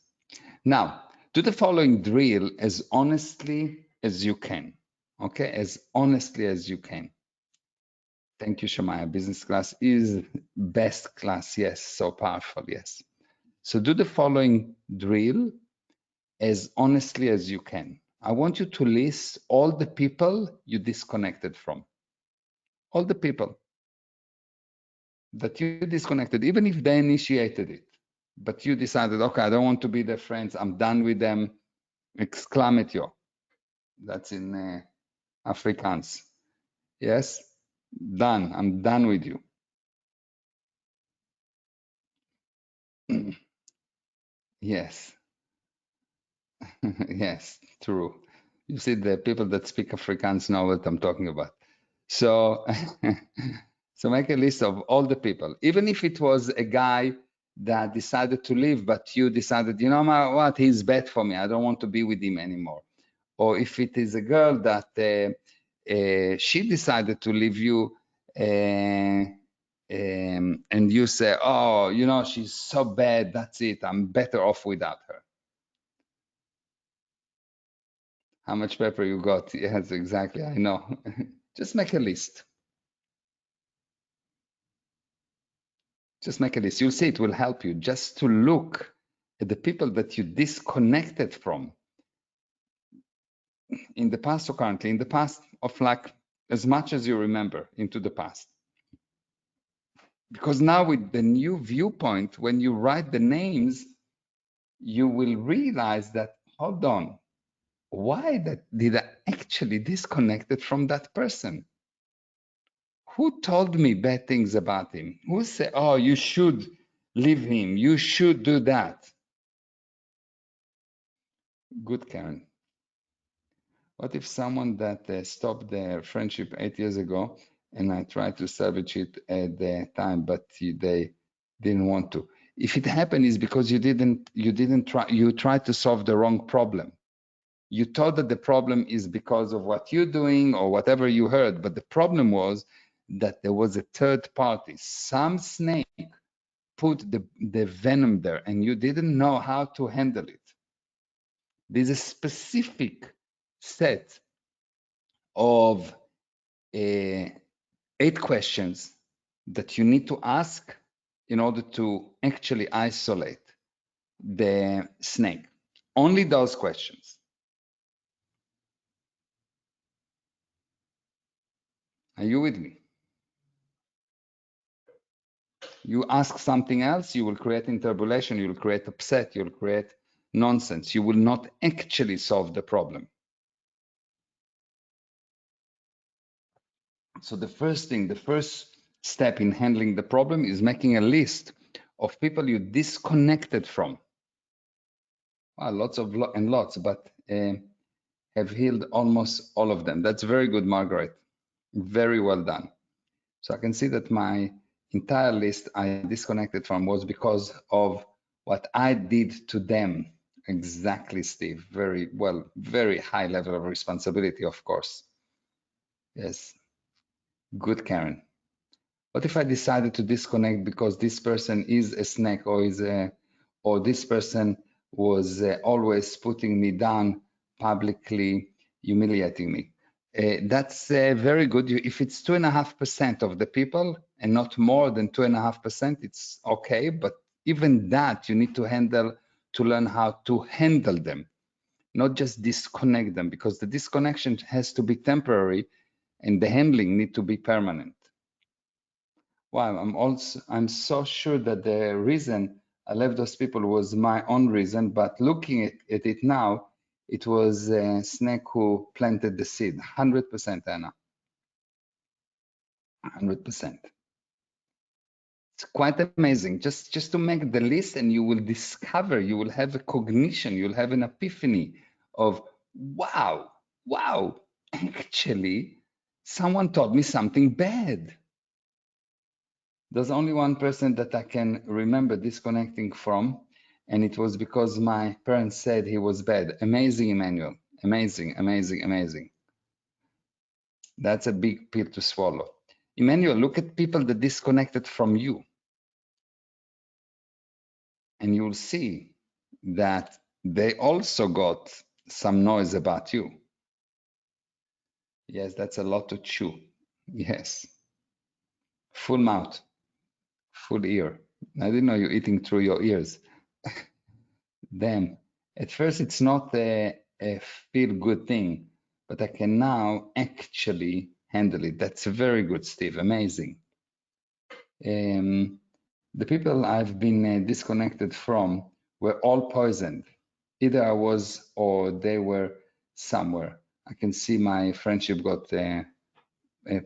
Now, do the following drill as honestly as you can. Okay, as honestly as you can. Thank you, Shemaya. Business class is best class. Yes, so powerful. Yes. So do the following drill as honestly as you can. I want you to list all the people you disconnected from. All the people that you disconnected, even if they initiated it, but you decided, okay, I don't want to be their friends. I'm done with them. Exclamatio. That's in Afrikaans. Yes, done. I'm done with you. Yes. Yes, true. You see, the people that speak Afrikaans know what I'm talking about. So, so make a list of all the people, even if it was a guy that decided to leave, but you decided, you know what, he's bad for me. I don't want to be with him anymore. Or if it is a girl that she decided to leave you, and you say, oh, you know, she's so bad. That's it. I'm better off without her. How much pepper you got? Yes, exactly. I know. Just make a list. Just make a list. You'll see it will help you just to look at the people that you disconnected from in the past or currently, in the past of like as much as you remember into the past. Because now with the new viewpoint, when you write the names, you will realize that, hold on, why did I actually disconnected from that person? Who told me bad things about him? Who said, oh, you should leave him, you should do that? Good, Karen. What if someone that stopped their friendship 8 years ago and I tried to salvage it at the time, but they didn't want to? If it happened, is because you didn't try. You tried to solve the wrong problem. You thought that the problem is because of what you're doing or whatever you heard, but the problem was that there was a third party. Some snake put the venom there, and you didn't know how to handle it. There's a specific set of 8 questions that you need to ask in order to actually isolate the snake. Only those questions. Are you with me? You ask something else, you will create interbulation, you will create upset, you will create nonsense. You will not actually solve the problem. So the first thing, the first step in handling the problem is making a list of people you disconnected from. Well, lots, but have healed almost all of them. That's very good, Margaret. Very well done. So I can see that my entire list I disconnected from was because of what I did to them. Exactly, Steve. Very well, very high level of responsibility, of course. Yes. Good, Karen. What if I decided to disconnect because this person is a snake or this person was always putting me down, publicly humiliating me? That's very good. If it's 2.5% of the people and not more than 2.5%, it's okay. But even that, you need to learn how to handle them, not just disconnect them, because the disconnection has to be temporary and the handling need to be permanent. Wow, I'm so sure that the reason I left those people was my own reason, but looking at it now, it was a snake who planted the seed. 100%, Anna. 100%. It's quite amazing. Just to make the list, and you will discover, you will have a cognition, you'll have an epiphany of wow, wow, actually, someone taught me something bad. There's only one person that I can remember disconnecting from, and it was because my parents said he was bad. Amazing, Emmanuel. Amazing, amazing, amazing. That's a big pill to swallow. Emmanuel, look at people that disconnected from you, and you'll see that they also got some noise about you. Yes, that's a lot to chew. Yes. Full mouth, full ear. I didn't know you're eating through your ears. Damn. At first, it's not a feel-good thing, but I can now actually handle it. That's very good, Steve. Amazing. The people I've been disconnected from were all poisoned. Either I was or they were somewhere. I can see my friendship got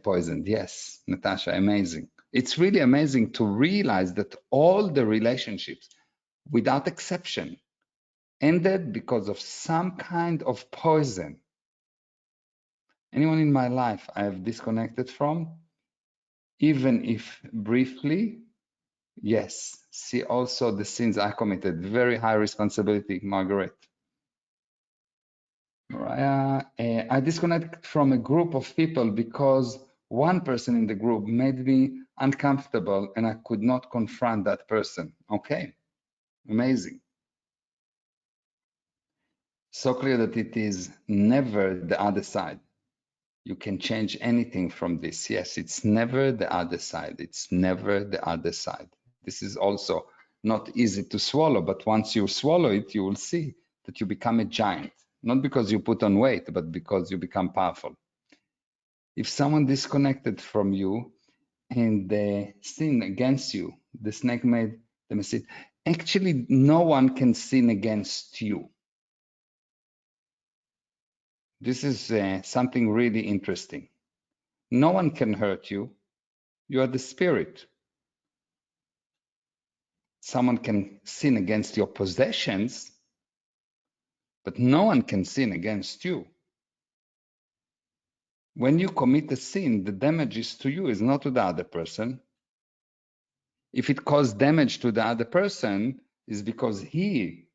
poisoned. Yes, Natasha, amazing. It's really amazing to realize that all the relationships, without exception, ended because of some kind of poison. Anyone in my life I have disconnected from, even if briefly, yes. See also the sins I committed. Very high responsibility, Margaret. Mariah, I disconnected from a group of people because one person in the group made me uncomfortable and I could not confront that person. Okay, amazing. So clear that it is never the other side. You can change anything from this. Yes, it's never the other side. It's never the other side. This is also not easy to swallow, but once you swallow it, you will see that you become a giant, not because you put on weight, but because you become powerful. If someone disconnected from you and they sin against you, the snake made the mistake. Actually, no one can sin against you. This is something really interesting. No one can hurt you. You are the spirit. Someone can sin against your possessions, but no one can sin against you. When you commit a sin, the damage is to you, is not to the other person. If it caused damage to the other person, is because he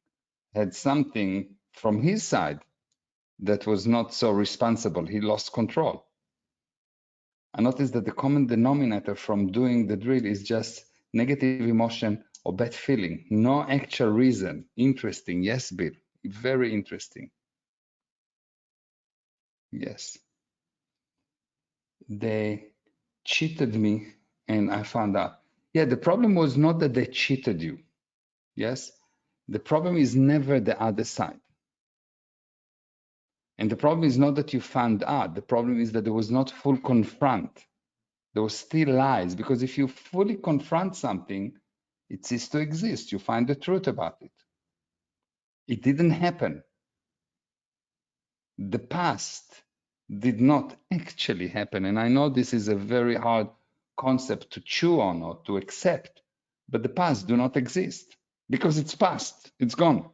had something from his side that was not so responsible. He lost control. I noticed that the common denominator from doing the drill is just negative emotion or bad feeling. No actual reason. Interesting. Yes, Bill. Very interesting. Yes. They cheated me and I found out. Yeah, the problem was not that they cheated you. Yes. The problem is never the other side. And the problem is not that you found out. The problem is that there was not full confront. There was still lies, because if you fully confront something, it ceases to exist. You find the truth about it. It didn't happen. The past did not actually happen. And I know this is a very hard concept to chew on or to accept, but the past do not exist because it's past, it's gone.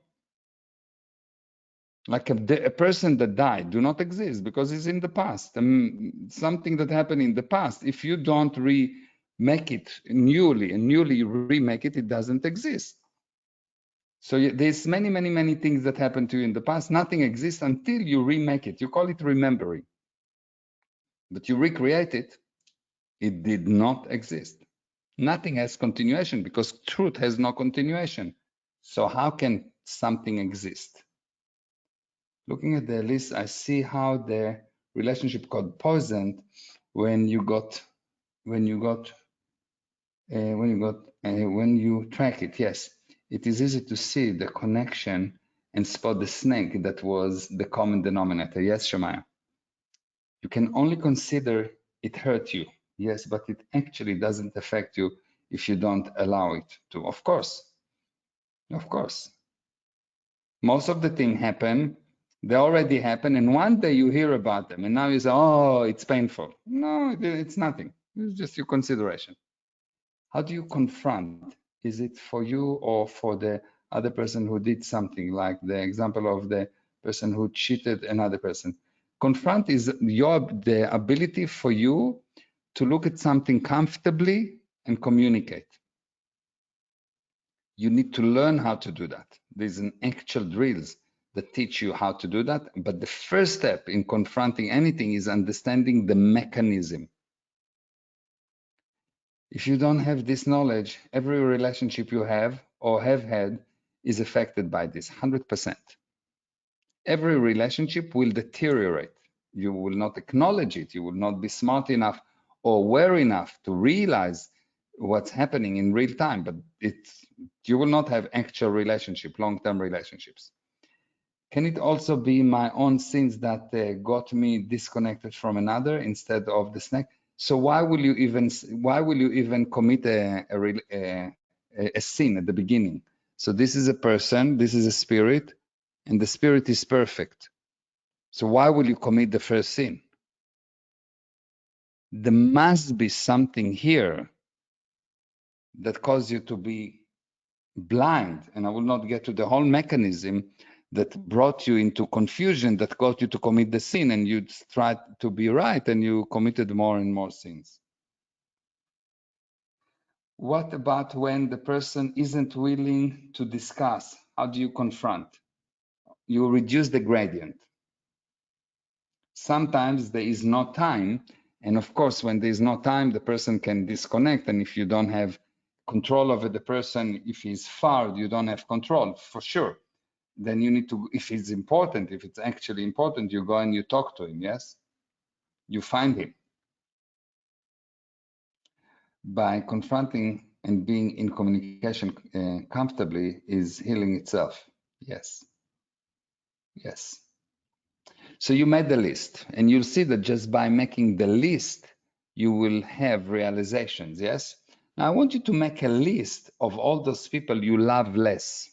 Like a person that died do not exist because it's in the past. Something that happened in the past, if you don't remake it newly and newly remake it, it doesn't exist. So there's many, many, many things that happened to you in the past. Nothing exists until you remake it. You call it remembering. But you recreate it, it did not exist. Nothing has continuation because truth has no continuation. So how can something exist? Looking at the list, I see how the relationship got poisoned when you track it. Yes, it is easy to see the connection and spot the snake that was the common denominator. Yes, Shemaya. You can only consider it hurt you. Yes, but it actually doesn't affect you if you don't allow it to. Of course, of course. Most of the things happen, they already happen, and one day you hear about them, and now you say, oh, it's painful. No, it's nothing. It's just your consideration. How do you confront? Is it for you or for the other person who did something, like the example of the person who cheated another person? Confront is the ability for you to look at something comfortably and communicate. You need to learn how to do that. There's an actual drills that teach you how to do that. But the first step in confronting anything is understanding the mechanism. If you don't have this knowledge, every relationship you have or have had is affected by this 100%. Every relationship will deteriorate. You will not acknowledge it. You will not be smart enough or aware enough to realize what's happening in real time, but you will not have actual relationship, long-term relationships. Can it also be my own sins that got me disconnected from another instead of the snake? So why will you even commit a sin at the beginning? So this is a person, this is a spirit, and the spirit is perfect. So why will you commit the first sin? There must be something here that caused you to be blind, and I will not get to the whole mechanism that brought you into confusion, that got you to commit the sin, and you tried to be right and you committed more and more sins. What about when the person isn't willing to discuss? How do you confront? You reduce the gradient. Sometimes there is no time, and of course, when there is no time, the person can disconnect, and if you don't have control over the person, if he's far, you don't have control, for sure. Then you need to, if it's important, if it's actually important, you go and you talk to him, yes? You find him. By confronting and being in communication comfortably is healing itself. Yes, yes. So you made the list, and you'll see that just by making the list, you will have realizations, yes? Now I want you to make a list of all those people you love less.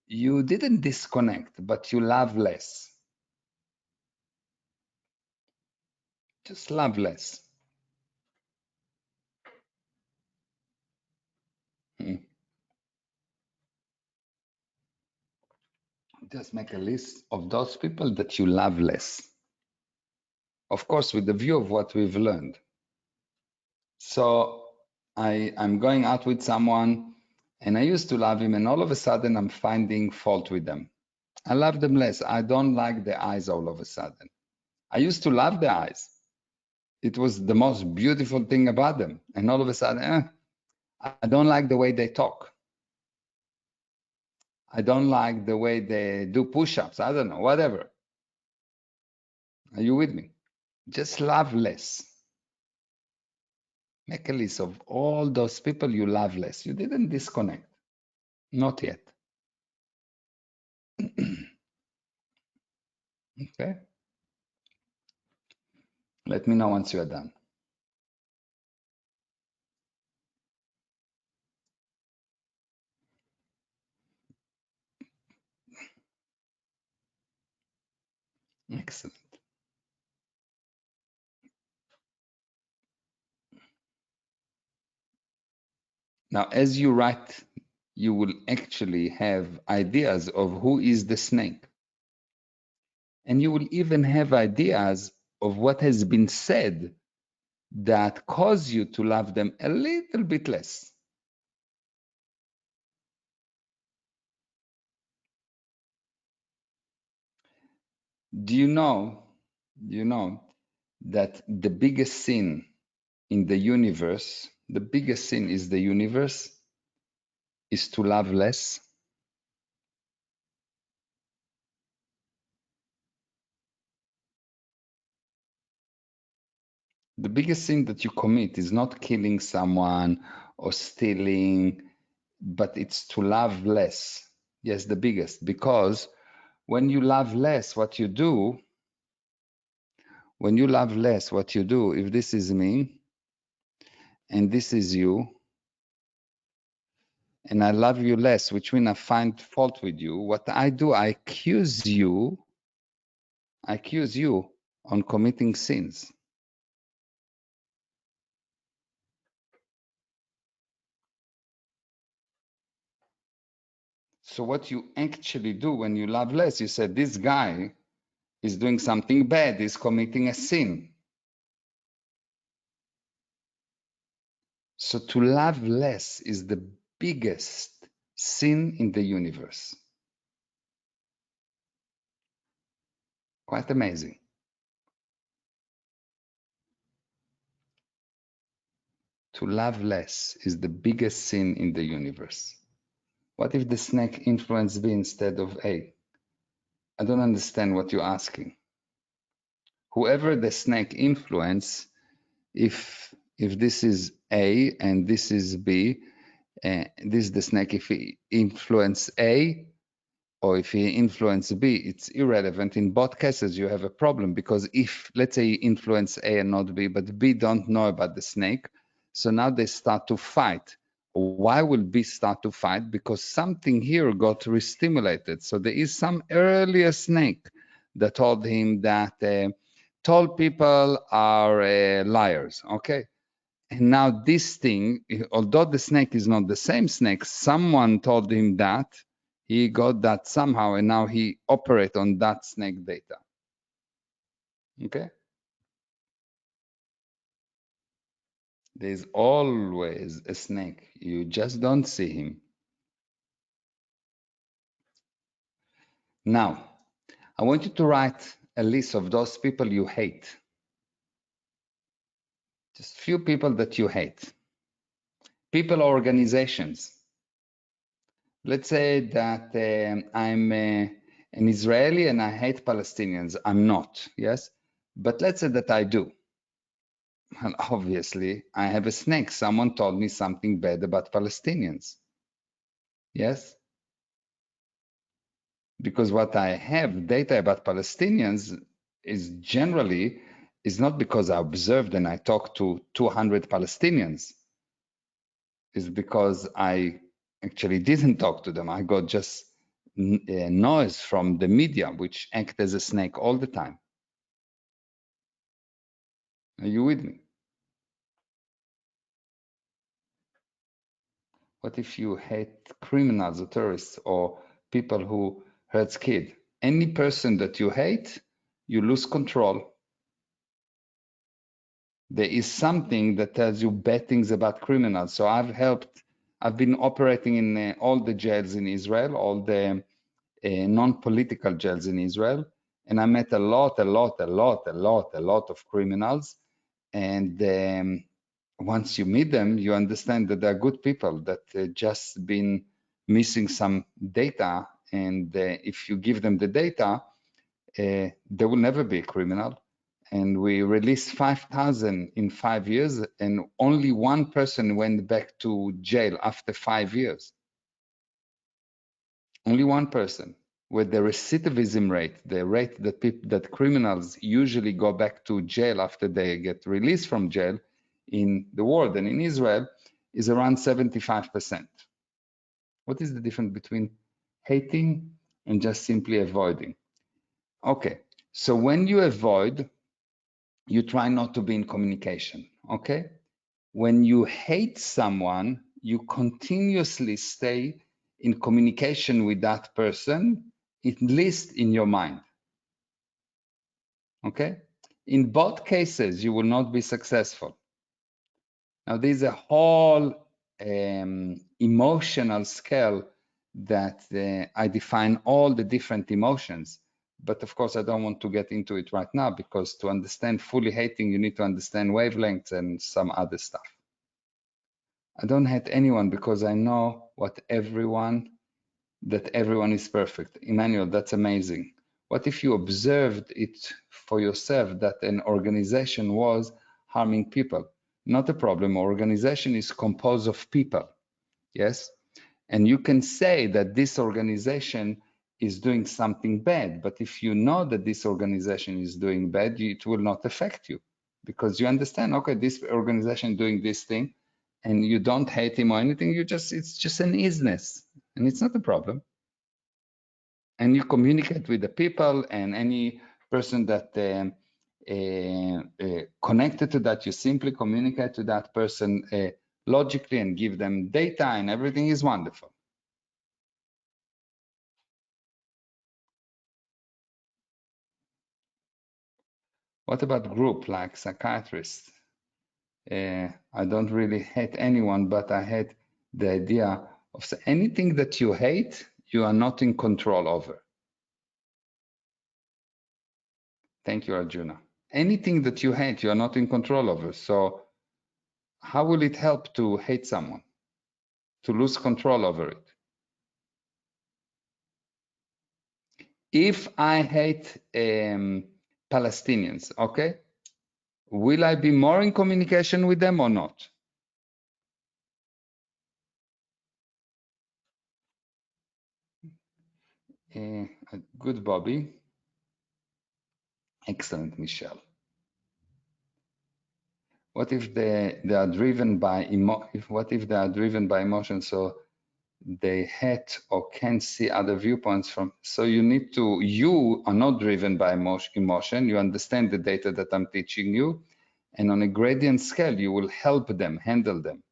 You didn't disconnect, but you love less. Just love less. Just make a list of those people that you love less. Of course, with the view of what we've learned. So I'm going out with someone and I used to love him, and all of a sudden I'm finding fault with them. I love them less. I don't like the eyes all of a sudden. I used to love the eyes. It was the most beautiful thing about them. And all of a sudden, I don't like the way they talk. I don't like the way they do push-ups. I don't know, whatever. Are you with me? Just love less. Make a list of all those people you love less. You didn't disconnect. Not yet. Okay? Let me know once you are done. Excellent. Now, as you write, you will actually have ideas of who is the snake. And you will even have ideas of what has been said that cause you to love them a little bit less. Do you know, that the biggest sin in the universe, the biggest sin is the universe, is to love less? The biggest sin that you commit is not killing someone or stealing, but it's to love less. Yes, the biggest. Because when you love less, what you do, if this is me and this is you, and I love you less, which means I find fault with you, what I do, I accuse you on committing sins. So what you actually do when you love less, you say, this guy is doing something bad, he's committing a sin. So to love less is the biggest sin in the universe. Quite amazing. To love less is the biggest sin in the universe. What if the snake influenced B instead of A? I don't understand what you're asking. Whoever the snake influence, if this is A and this is B, this is the snake. If he influence A or if he influence B, it's irrelevant. In both cases, you have a problem because if, let's say, he influence A and not B, but B don't know about the snake, so now they start to fight. Why will B start to fight? Because something here got re-stimulated. So there is some earlier snake that told him that tall people are liars. Okay. And now this thing, although the snake is not the same snake, someone told him that, he got that somehow, and now he operates on that snake data. Okay? There's always a snake. You just don't see him. Now, I want you to write a list of those people you hate. Just few people that you hate. People or organizations. Let's say that I'm an Israeli and I hate Palestinians. I'm not, yes? But let's say that I do. Well, obviously, I have a snake. Someone told me something bad about Palestinians. Yes? Because what I have data about Palestinians is generally is not because I observed and I talked to 200 Palestinians. It's because I actually didn't talk to them. I got just noise from the media, which act as a snake all the time. Are you with me? What if you hate criminals or terrorists or people who hurts kids? Any person that you hate, you lose control. There is something that tells you bad things about criminals. So I've been operating in all the jails in Israel, all the non-political jails in Israel, and I met a lot of criminals. And once you meet them, you understand that they're good people that just been missing some data. And if you give them the data, they will never be a criminal. And we released 5,000 in 5 years, and only one person went back to jail after 5 years. Only one person. With the recidivism rate, the rate that criminals usually go back to jail after they get released from jail in the world and in Israel, is around 75%. What is the difference between hating and just simply avoiding? Okay, so when you avoid, you try not to be in communication, okay? When you hate someone, you continuously stay in communication with that person, at least in your mind. Okay? In both cases, you will not be successful. Now, there's a whole emotional scale that I define all the different emotions. But of course, I don't want to get into it right now because to understand fully hating, you need to understand wavelengths and some other stuff. I don't hate anyone because I know that everyone is perfect. Emmanuel, that's amazing. What if you observed it for yourself that an organization was harming people? Not a problem. Organization is composed of people, yes? And you can say that this organization is doing something bad, but if you know that this organization is doing bad, it will not affect you because you understand, okay, this organization doing this thing, and you don't hate him or anything, it's just an isness, and it's not a problem. And you communicate with the people and any person that connected to that, you simply communicate to that person logically and give them data and everything is wonderful. What about group like psychiatrists? I don't really hate anyone, but I hate the idea of anything that you hate, you are not in control over. Thank you, Arjuna. Anything that you hate, you are not in control over. So how will it help to hate someone, to lose control over it? If I hate Palestinians, okay, will I be more in communication with them or not? Good, Bobby. Excellent, Michelle. What if they are driven by what if they are driven by emotion, so they hate or can't see other viewpoints from? So you are not driven by emotion. You understand the data that I'm teaching you, and on a gradient scale, you will help them handle them.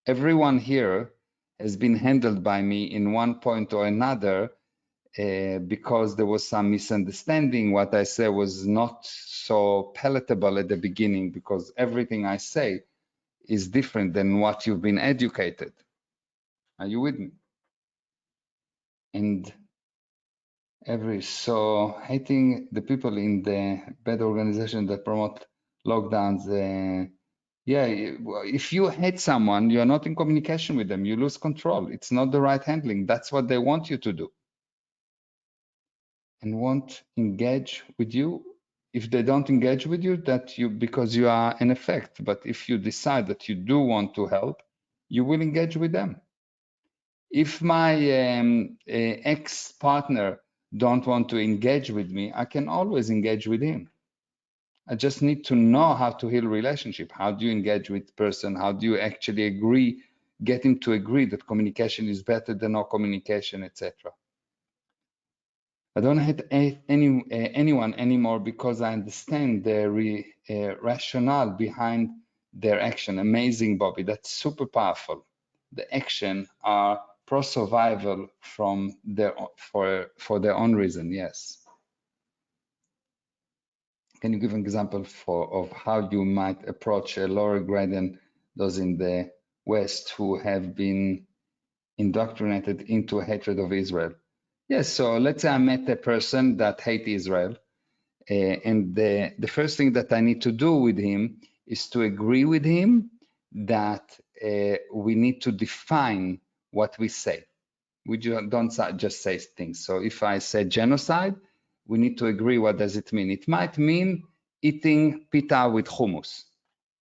Everyone here has been handled by me in one point or another because there was some misunderstanding. What I said was not so palatable at the beginning because everything I say is different than what you've been educated. Are you with me? And so hating the people in the bad organization that promote lockdowns, yeah, if you hate someone, you're not in communication with them, you lose control. It's not the right handling. That's what they want you to do. And won't engage with you. If they don't engage with you, because you are an effect. But if you decide that you do want to help, you will engage with them. If my ex-partner don't want to engage with me, I can always engage with him. I just need to know how to heal relationship. How do you engage with person? How do you actually get him to agree that communication is better than no communication, etc. I don't hate anyone anymore because I understand the rationale behind their action. Amazing, Bobby. That's super powerful. The action are pro-survival for their own reason. Yes. Can you give an example of how you might approach a lower gradient, those in the West who have been indoctrinated into hatred of Israel? Yes, so let's say I met a person that hates Israel, and the first thing that I need to do with him is to agree with him that we need to define what we say. We don't just say things. So if I say genocide, we need to agree what does it mean. It might mean eating pita with hummus.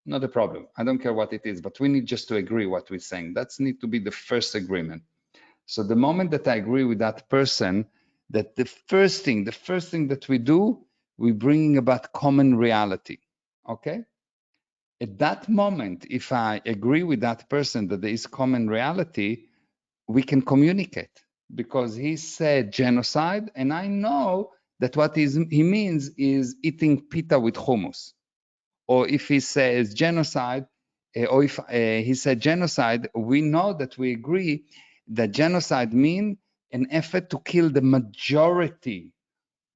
Not a problem. I don't care what it is, but we need just to agree what we're saying. That's need to be the first agreement. So the moment that I agree with that person, that the first thing that we do, we're bringing about common reality, okay? At that moment, if I agree with that person that there is common reality, we can communicate because he said genocide, and I know that what he means is eating pita with hummus. Or if he says genocide, or if he said genocide, we know that we agree that genocide means an effort to kill the majority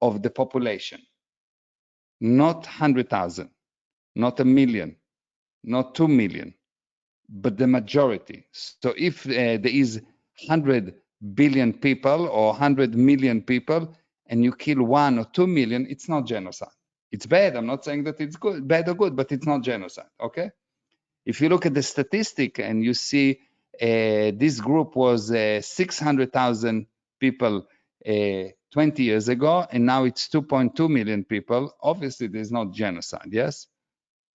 of the population, not 100,000, not a million, not 2 million, but the majority. So if there is 100 billion people or 100 million people and you kill 1 or 2 million, it's not genocide. It's bad. I'm not saying that it's good, bad or good, but it's not genocide. Okay. If you look at the statistic and you see this group was 600,000 people 20 years ago, and now it's 2.2 million people, obviously there's not genocide, yes?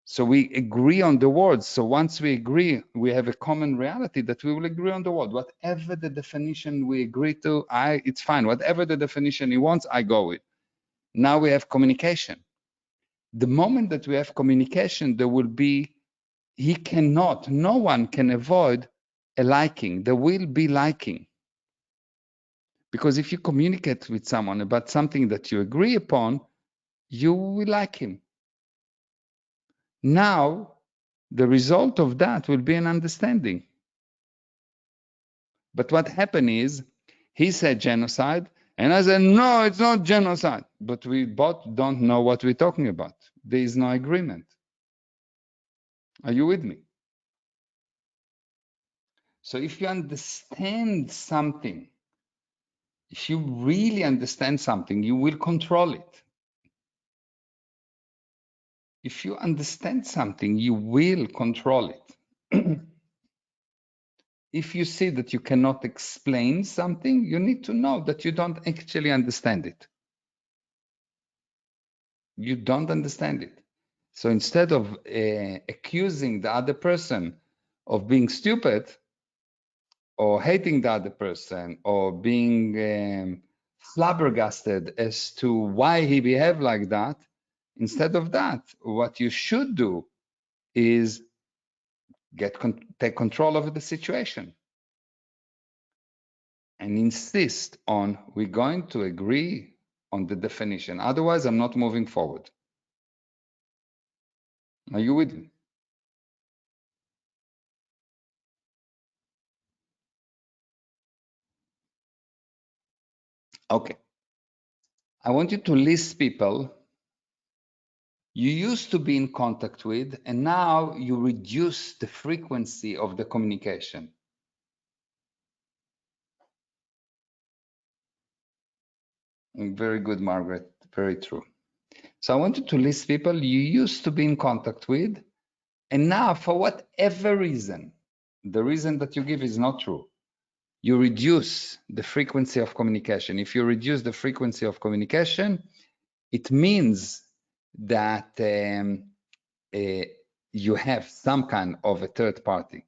So we agree on the words. So once we agree, we have a common reality that we will agree on the word. Whatever the definition we agree to, it's fine. Whatever the definition he wants, I go with. Now we have communication. The moment that we have communication, there will be, no one can avoid a liking. There will be liking. Because if you communicate with someone about something that you agree upon, you will like him. Now, the result of that will be an understanding. But what happened is, he said genocide, and I said, no, it's not genocide. But we both don't know what we're talking about. There is no agreement. Are you with me? So if you understand something, if you really understand something, you will control it. If you understand something, you will control it. If you see that you cannot explain something, you need to know that you don't actually understand it. You don't understand it. So instead of accusing the other person of being stupid or hating the other person or being flabbergasted as to why he behaved like that, instead of that, what you should do is take control of the situation and insist on, we're going to agree on the definition. Otherwise, I'm not moving forward. Are you with me? Okay. I want you to list people you used to be in contact with, and now you reduce the frequency of the communication. Very good, Margaret. Very true. So I wanted to list people you used to be in contact with, and now for whatever reason, the reason that you give is not true, you reduce the frequency of communication. If you reduce the frequency of communication, it means that you have some kind of a third party.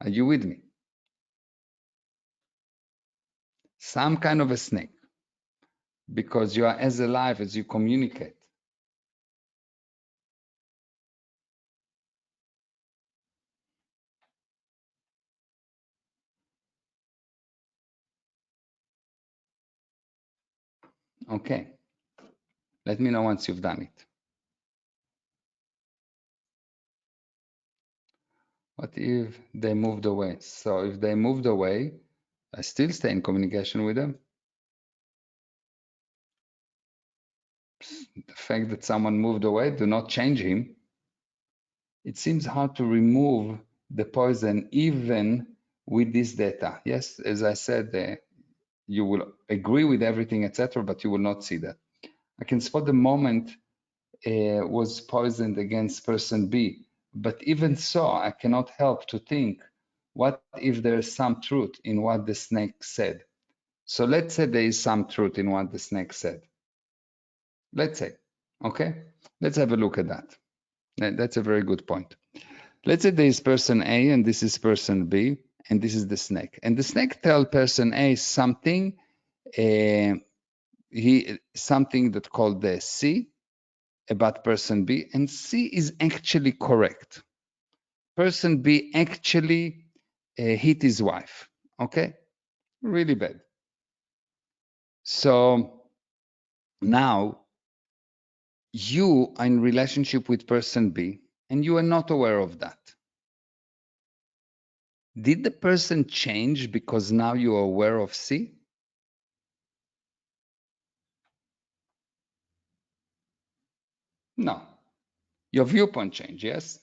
Are you with me? Some kind of a snake, because you are as alive as you communicate. Okay. Let me know once you've done it. What if they moved away? So if they moved away, I still stay in communication with them. The fact that someone moved away do not change him. It seems hard to remove the poison even with this data. Yes, as I said, you will agree with everything, etc., but you will not see that. I can spot the moment was poisoned against person B, but even so, I cannot help to think, what if there is some truth in what the snake said? So let's say there is some truth in what the snake said. Let's say, okay? Let's have a look at that. That's a very good point. Let's say there is person A and this is person B, and this is the snake. And the snake tell person A something, something that called the C about person B, and C is actually correct. Person B actually hit his wife. Okay, really bad. So now you are in relationship with person B, and you are not aware of that. Did the person change because now you are aware of C? No. Your viewpoint changed, yes?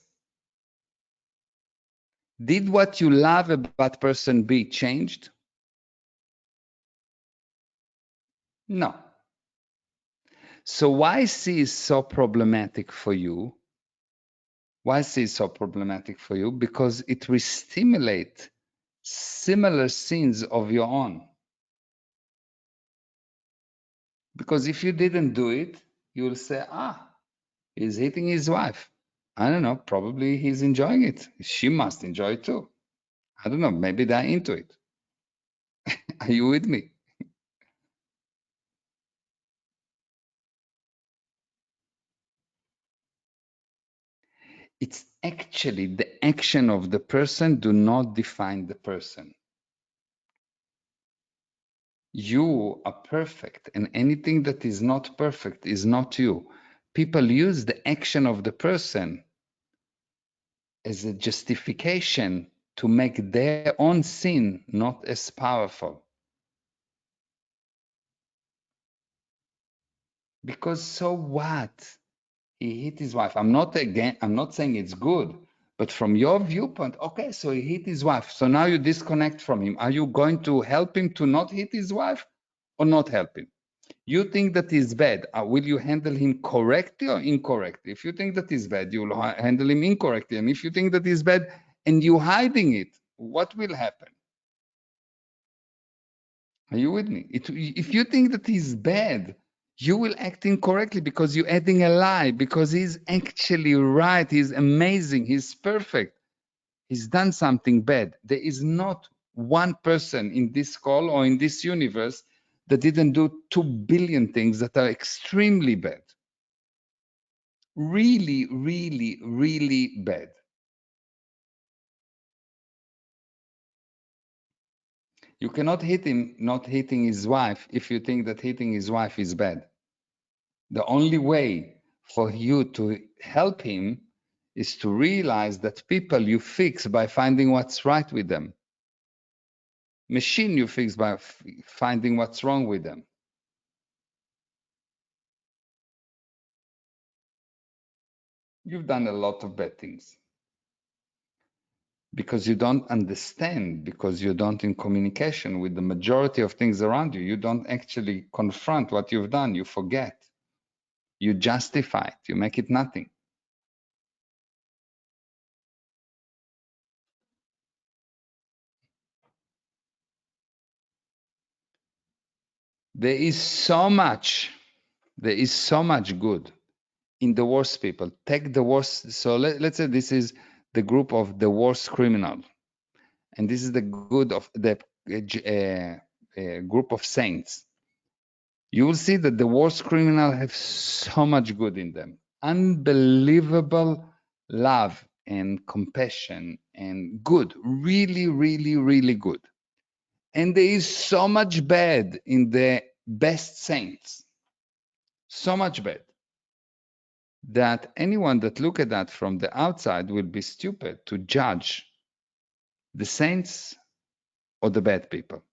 Did what you love about person B changed? No. So why C is so problematic for you? Why C is so problematic for you? Because it re-stimulates similar scenes of your own. Because if you didn't do it, you'll say, he's hitting his wife. I don't know, probably he's enjoying it. She must enjoy it too. I don't know, maybe they're into it. Are you with me? It's actually the action of the person do not define the person. You are perfect, and anything that is not perfect is not you. People use the action of the person as a justification to make their own sin not as powerful. Because so what? He hit his wife. I'm not saying it's good, but from your viewpoint, okay, so he hit his wife. So now you disconnect from him. Are you going to help him to not hit his wife or not help him? You think that he's bad. Will you handle him correctly or incorrectly? If you think that he's bad, you'll handle him incorrectly. And if you think that he's bad and you're hiding it, what will happen? Are you with me? If you think that he's bad, you will act incorrectly because you're adding a lie, because he's actually right. He's amazing. He's perfect. He's done something bad. There is not one person in this call or in this universe that didn't do 2 billion things that are extremely bad. Really, really, really bad. You cannot hit him not hitting his wife if you think that hitting his wife is bad. The only way for you to help him is to realize that people you fix by finding what's right with them. Machine you fix by finding what's wrong with them. You've done a lot of bad things because you don't understand, because you don't in communication with the majority of things around you. You don't actually confront what you've done. You forget. You justify it. You make it nothing. There is so much. There is so much good in the worst people. Take the worst. So let's say this is the group of the worst criminal, and this is the good of the group of saints. You will see that the worst criminal have so much good in them. Unbelievable love and compassion and good. Really, really, really good. And there is so much bad in the best saints. So much bad that anyone that look at that from the outside will be stupid to judge the saints or the bad people.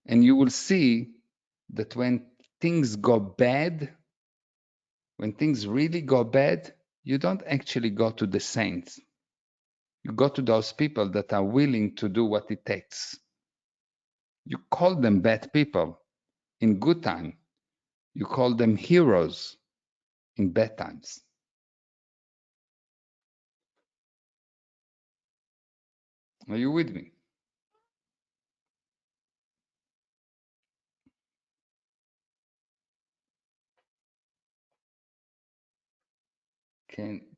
And you will see that when things go bad, when things really go bad, you don't actually go to the saints. You go to those people that are willing to do what it takes. You call them bad people in good time. You call them heroes in bad times. Are you with me?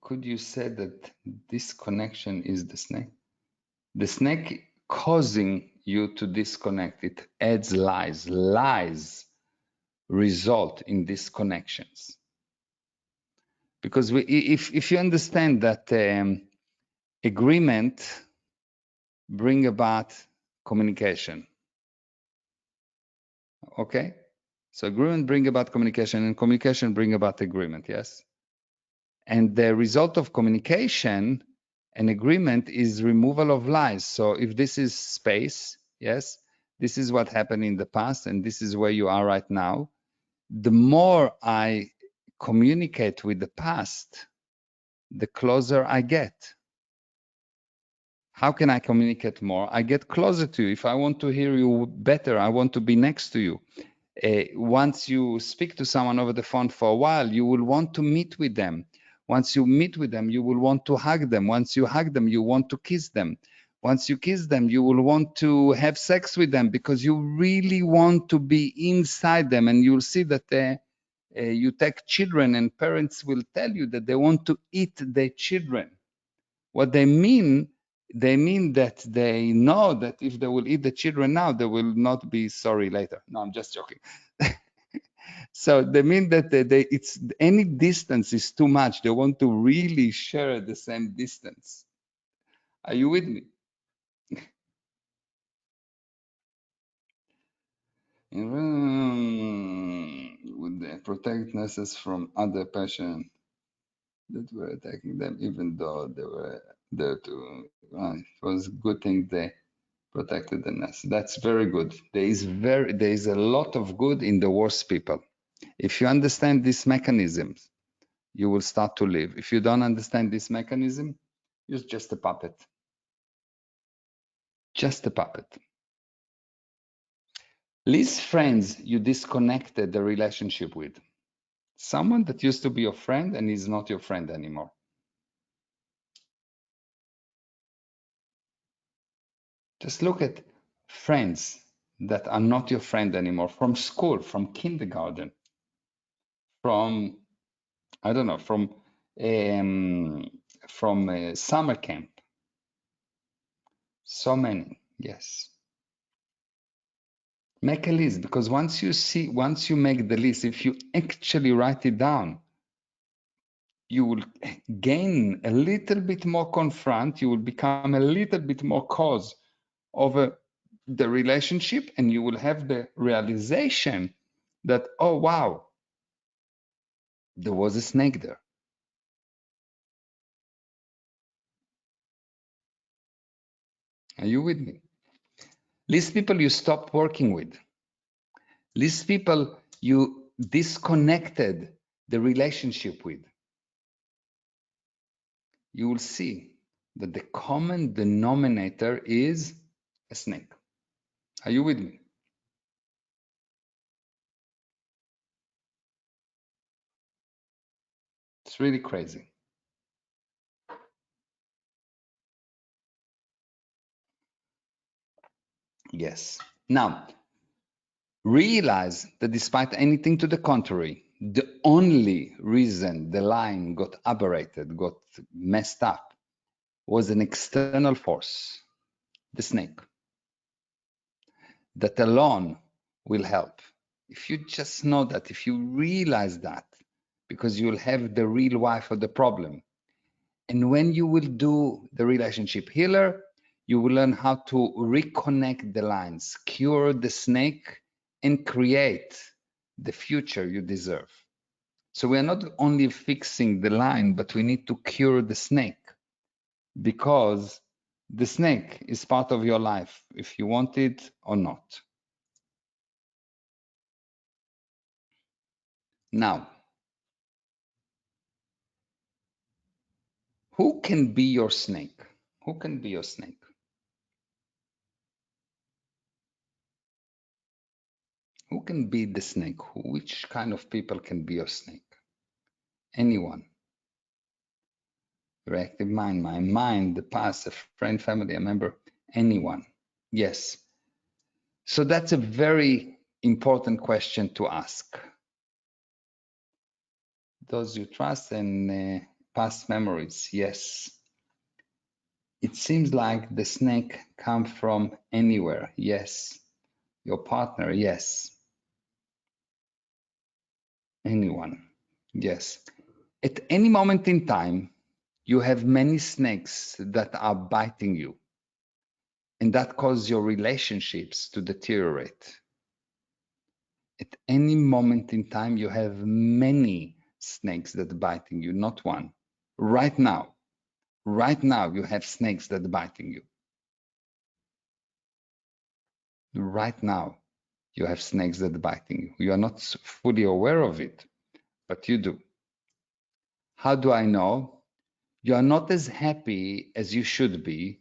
Could you say that this connection is the snake? The snake causing you to disconnect. It adds lies. Lies result in disconnections. Because if you understand that agreement bring about communication, okay? So agreement bring about communication, and communication bring about agreement. Yes. And the result of communication and agreement is removal of lies. So if this is space, yes, this is what happened in the past, and this is where you are right now. The more I communicate with the past, the closer I get. How can I communicate more? I get closer to you. If I want to hear you better, I want to be next to you. Once you speak to someone over the phone for a while, you will want to meet with them. Once you meet with them, you will want to hug them. Once you hug them, you want to kiss them. Once you kiss them, you will want to have sex with them because you really want to be inside them. And you'll see that you take children, and parents will tell you that they want to eat their children. What they mean that they know that if they will eat the children now, they will not be sorry later. No, I'm just joking. So they mean that it's any distance is too much. They want to really share the same distance. Are you with me? Would they protect nurses from other patients that were attacking them, even though they were there to? It was a good thing they protected the nest. That's very good. There is a lot of good in the worst people. If you understand these mechanisms, you will start to live. If you don't understand this mechanism, you're just a puppet. Just a puppet. List friends you disconnected the relationship with. Someone that used to be your friend and is not your friend anymore. Just look at friends that are not your friend anymore from school, from kindergarten, from I don't know, summer camp. So many, yes. Make a list, because once you make the list, if you actually write it down, you will gain a little bit more confront, you will become a little bit more cause over the relationship, and you will have the realization that, oh wow, there was a snake there. Are you with me? List people you stopped working with. List people you disconnected the relationship with. You will see that the common denominator is a snake. Are you with me? It's really crazy. Yes. Now, realize that despite anything to the contrary, the only reason the line got aberrated, got messed up, was an external force, the snake. That alone will help. If you just know that, if you realize that, because you'll have the real wife of the problem. And when you will do the relationship healer, you will learn how to reconnect the lines, cure the snake, and create the future you deserve. So we are not only fixing the line, but we need to cure the snake, because the snake is part of your life, if you want it or not. Now, who can be your snake? Who can be your snake? Who can be the snake? Which kind of people can be your snake? Anyone. Reactive mind, my mind, the past, a friend, family, a member, anyone. Yes. So that's a very important question to ask. Those you trust and past memories, yes. It seems like the snake come from anywhere, yes. Your partner, yes. Anyone, yes. At any moment in time, you have many snakes that are biting you, and that causes your relationships to deteriorate. At any moment in time, you have many snakes that biting you, not one. Right now you have snakes that biting you. Right now you have snakes that biting you. You are not fully aware of it, but you do. How do I know? You are not as happy as you should be.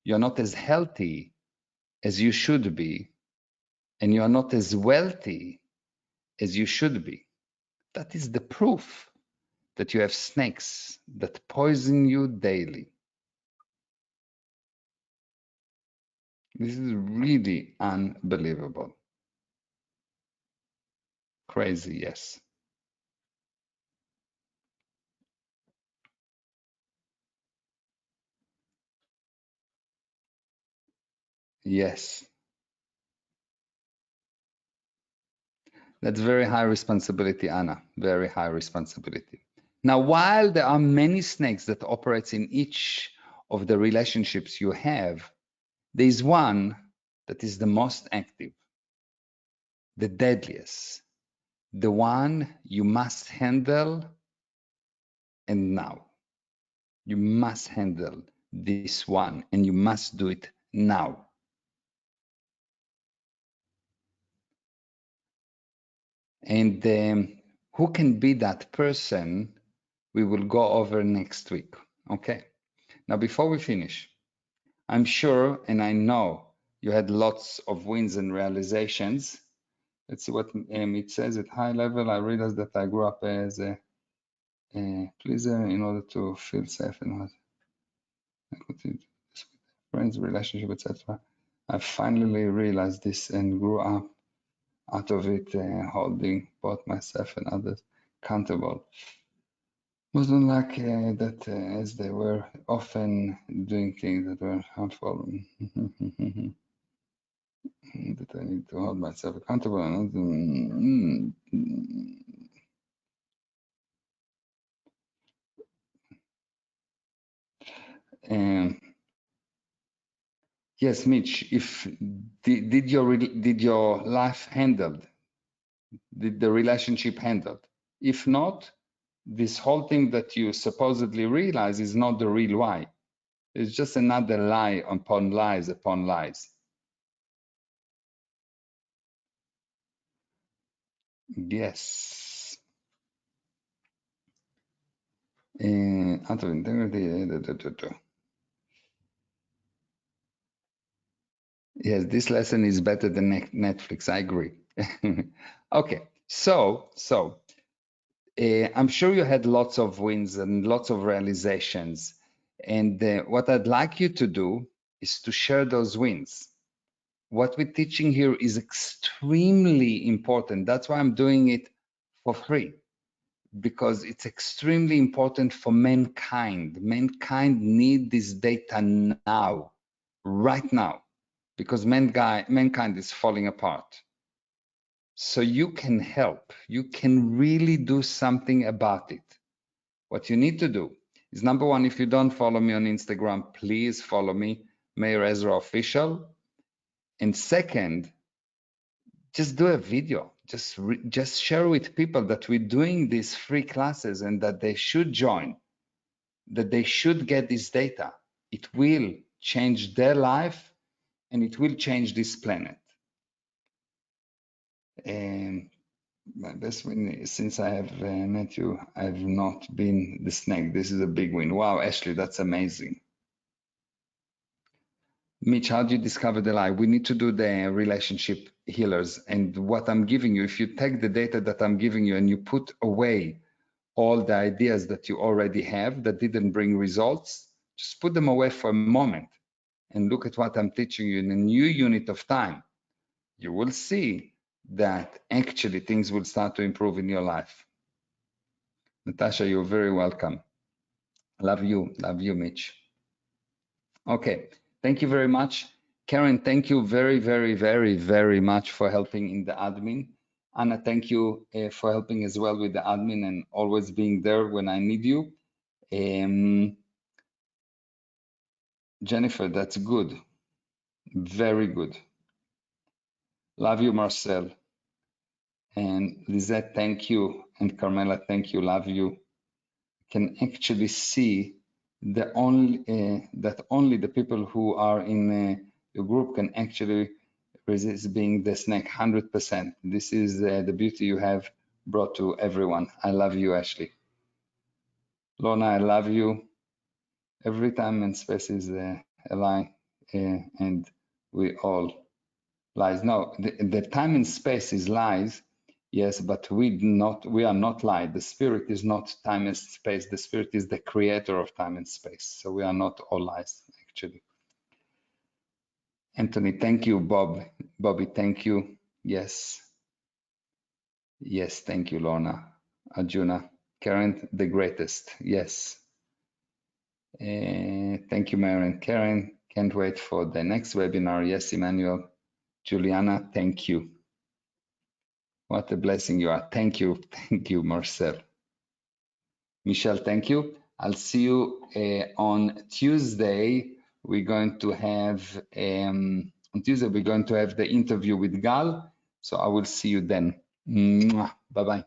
You're not as healthy as you should be. And you are not as wealthy as you should be. That is the proof that you have snakes that poison you daily. This is really unbelievable. Crazy, yes. Yes. That's very high responsibility, Anna. Very high responsibility. Now, while there are many snakes that operates in each of the relationships you have, there is one that is the most active, the deadliest, the one you must handle, and now. You must handle this one, and you must do it now. And who can be that person? We will go over next week. Okay. Now, before we finish, I'm sure and I know you had lots of wins and realizations. Let's see what it says at high level. I realized that I grew up as a pleaser in order to feel safe and what I continued with friends, relationship, etc. I finally realized this and grew up out of it, holding both myself and others accountable. Wasn't like that as they were often doing things that were harmful. That I need to hold myself accountable. Um, yes, Mitch. If did your life handled? Did the relationship handled? If not, this whole thing that you supposedly realize is not the real why. It's just another lie upon lies upon lies. Yes. Out of integrity. Yes, this lesson is better than Netflix. I agree. Okay, so I'm sure you had lots of wins and lots of realizations. And what I'd like you to do is to share those wins. What we're teaching here is extremely important. That's why I'm doing it for free, because it's extremely important for mankind. Mankind need this data now, right now, because mankind is falling apart. So you can help. You can really do something about it. What you need to do is, number one, if you don't follow me on Instagram, please follow me, Meir Ezra Official. And second, just do a video. Just share with people that we're doing these free classes and that they should join, that they should get this data. It will change their life and it will change this planet. And my best win is, since I have met you, I've not been the snake. This is a big win. Wow, Ashley, that's amazing. Mitch, how do you discover the lie? We need to do the relationship healers. And what I'm giving you, if you take the data that I'm giving you and you put away all the ideas that you already have that didn't bring results, just put them away for a moment and look at what I'm teaching you in a new unit of time. You will see that actually things will start to improve in your life. Natasha, you're very welcome. Love you, Mitch. Okay, thank you very much. Karen, thank you very, very, very, very much for helping in the admin. Anna, thank you for helping as well with the admin and always being there when I need you. Jennifer, that's good. Very good. Love you, Marcel. And Lizette, thank you. And Carmela, thank you. Love you. Can actually see that only the people who are in the group can actually resist being the snack 100%. This is the beauty you have brought to everyone. I love you, Ashley. Lorna, I love you. Every time and space is a lie, and we all lies. No, the time and space is lies. Yes, but we are not lie. The spirit is not time and space. The spirit is the creator of time and space. So we are not all lies, actually. Anthony, thank you. Bobby, thank you. Yes. Yes, thank you, Lorna. Arjuna, Karen, the greatest. Yes. Thank you, Mary and Karen. Can't wait for the next webinar. Yes, Emmanuel. Juliana, thank you. What a blessing you are. Thank you. Thank you, Marcel. Michelle, thank you. I'll see you on Tuesday. We're going to have on Tuesday we're going to have the interview with Gal. So I will see you then. Bye bye.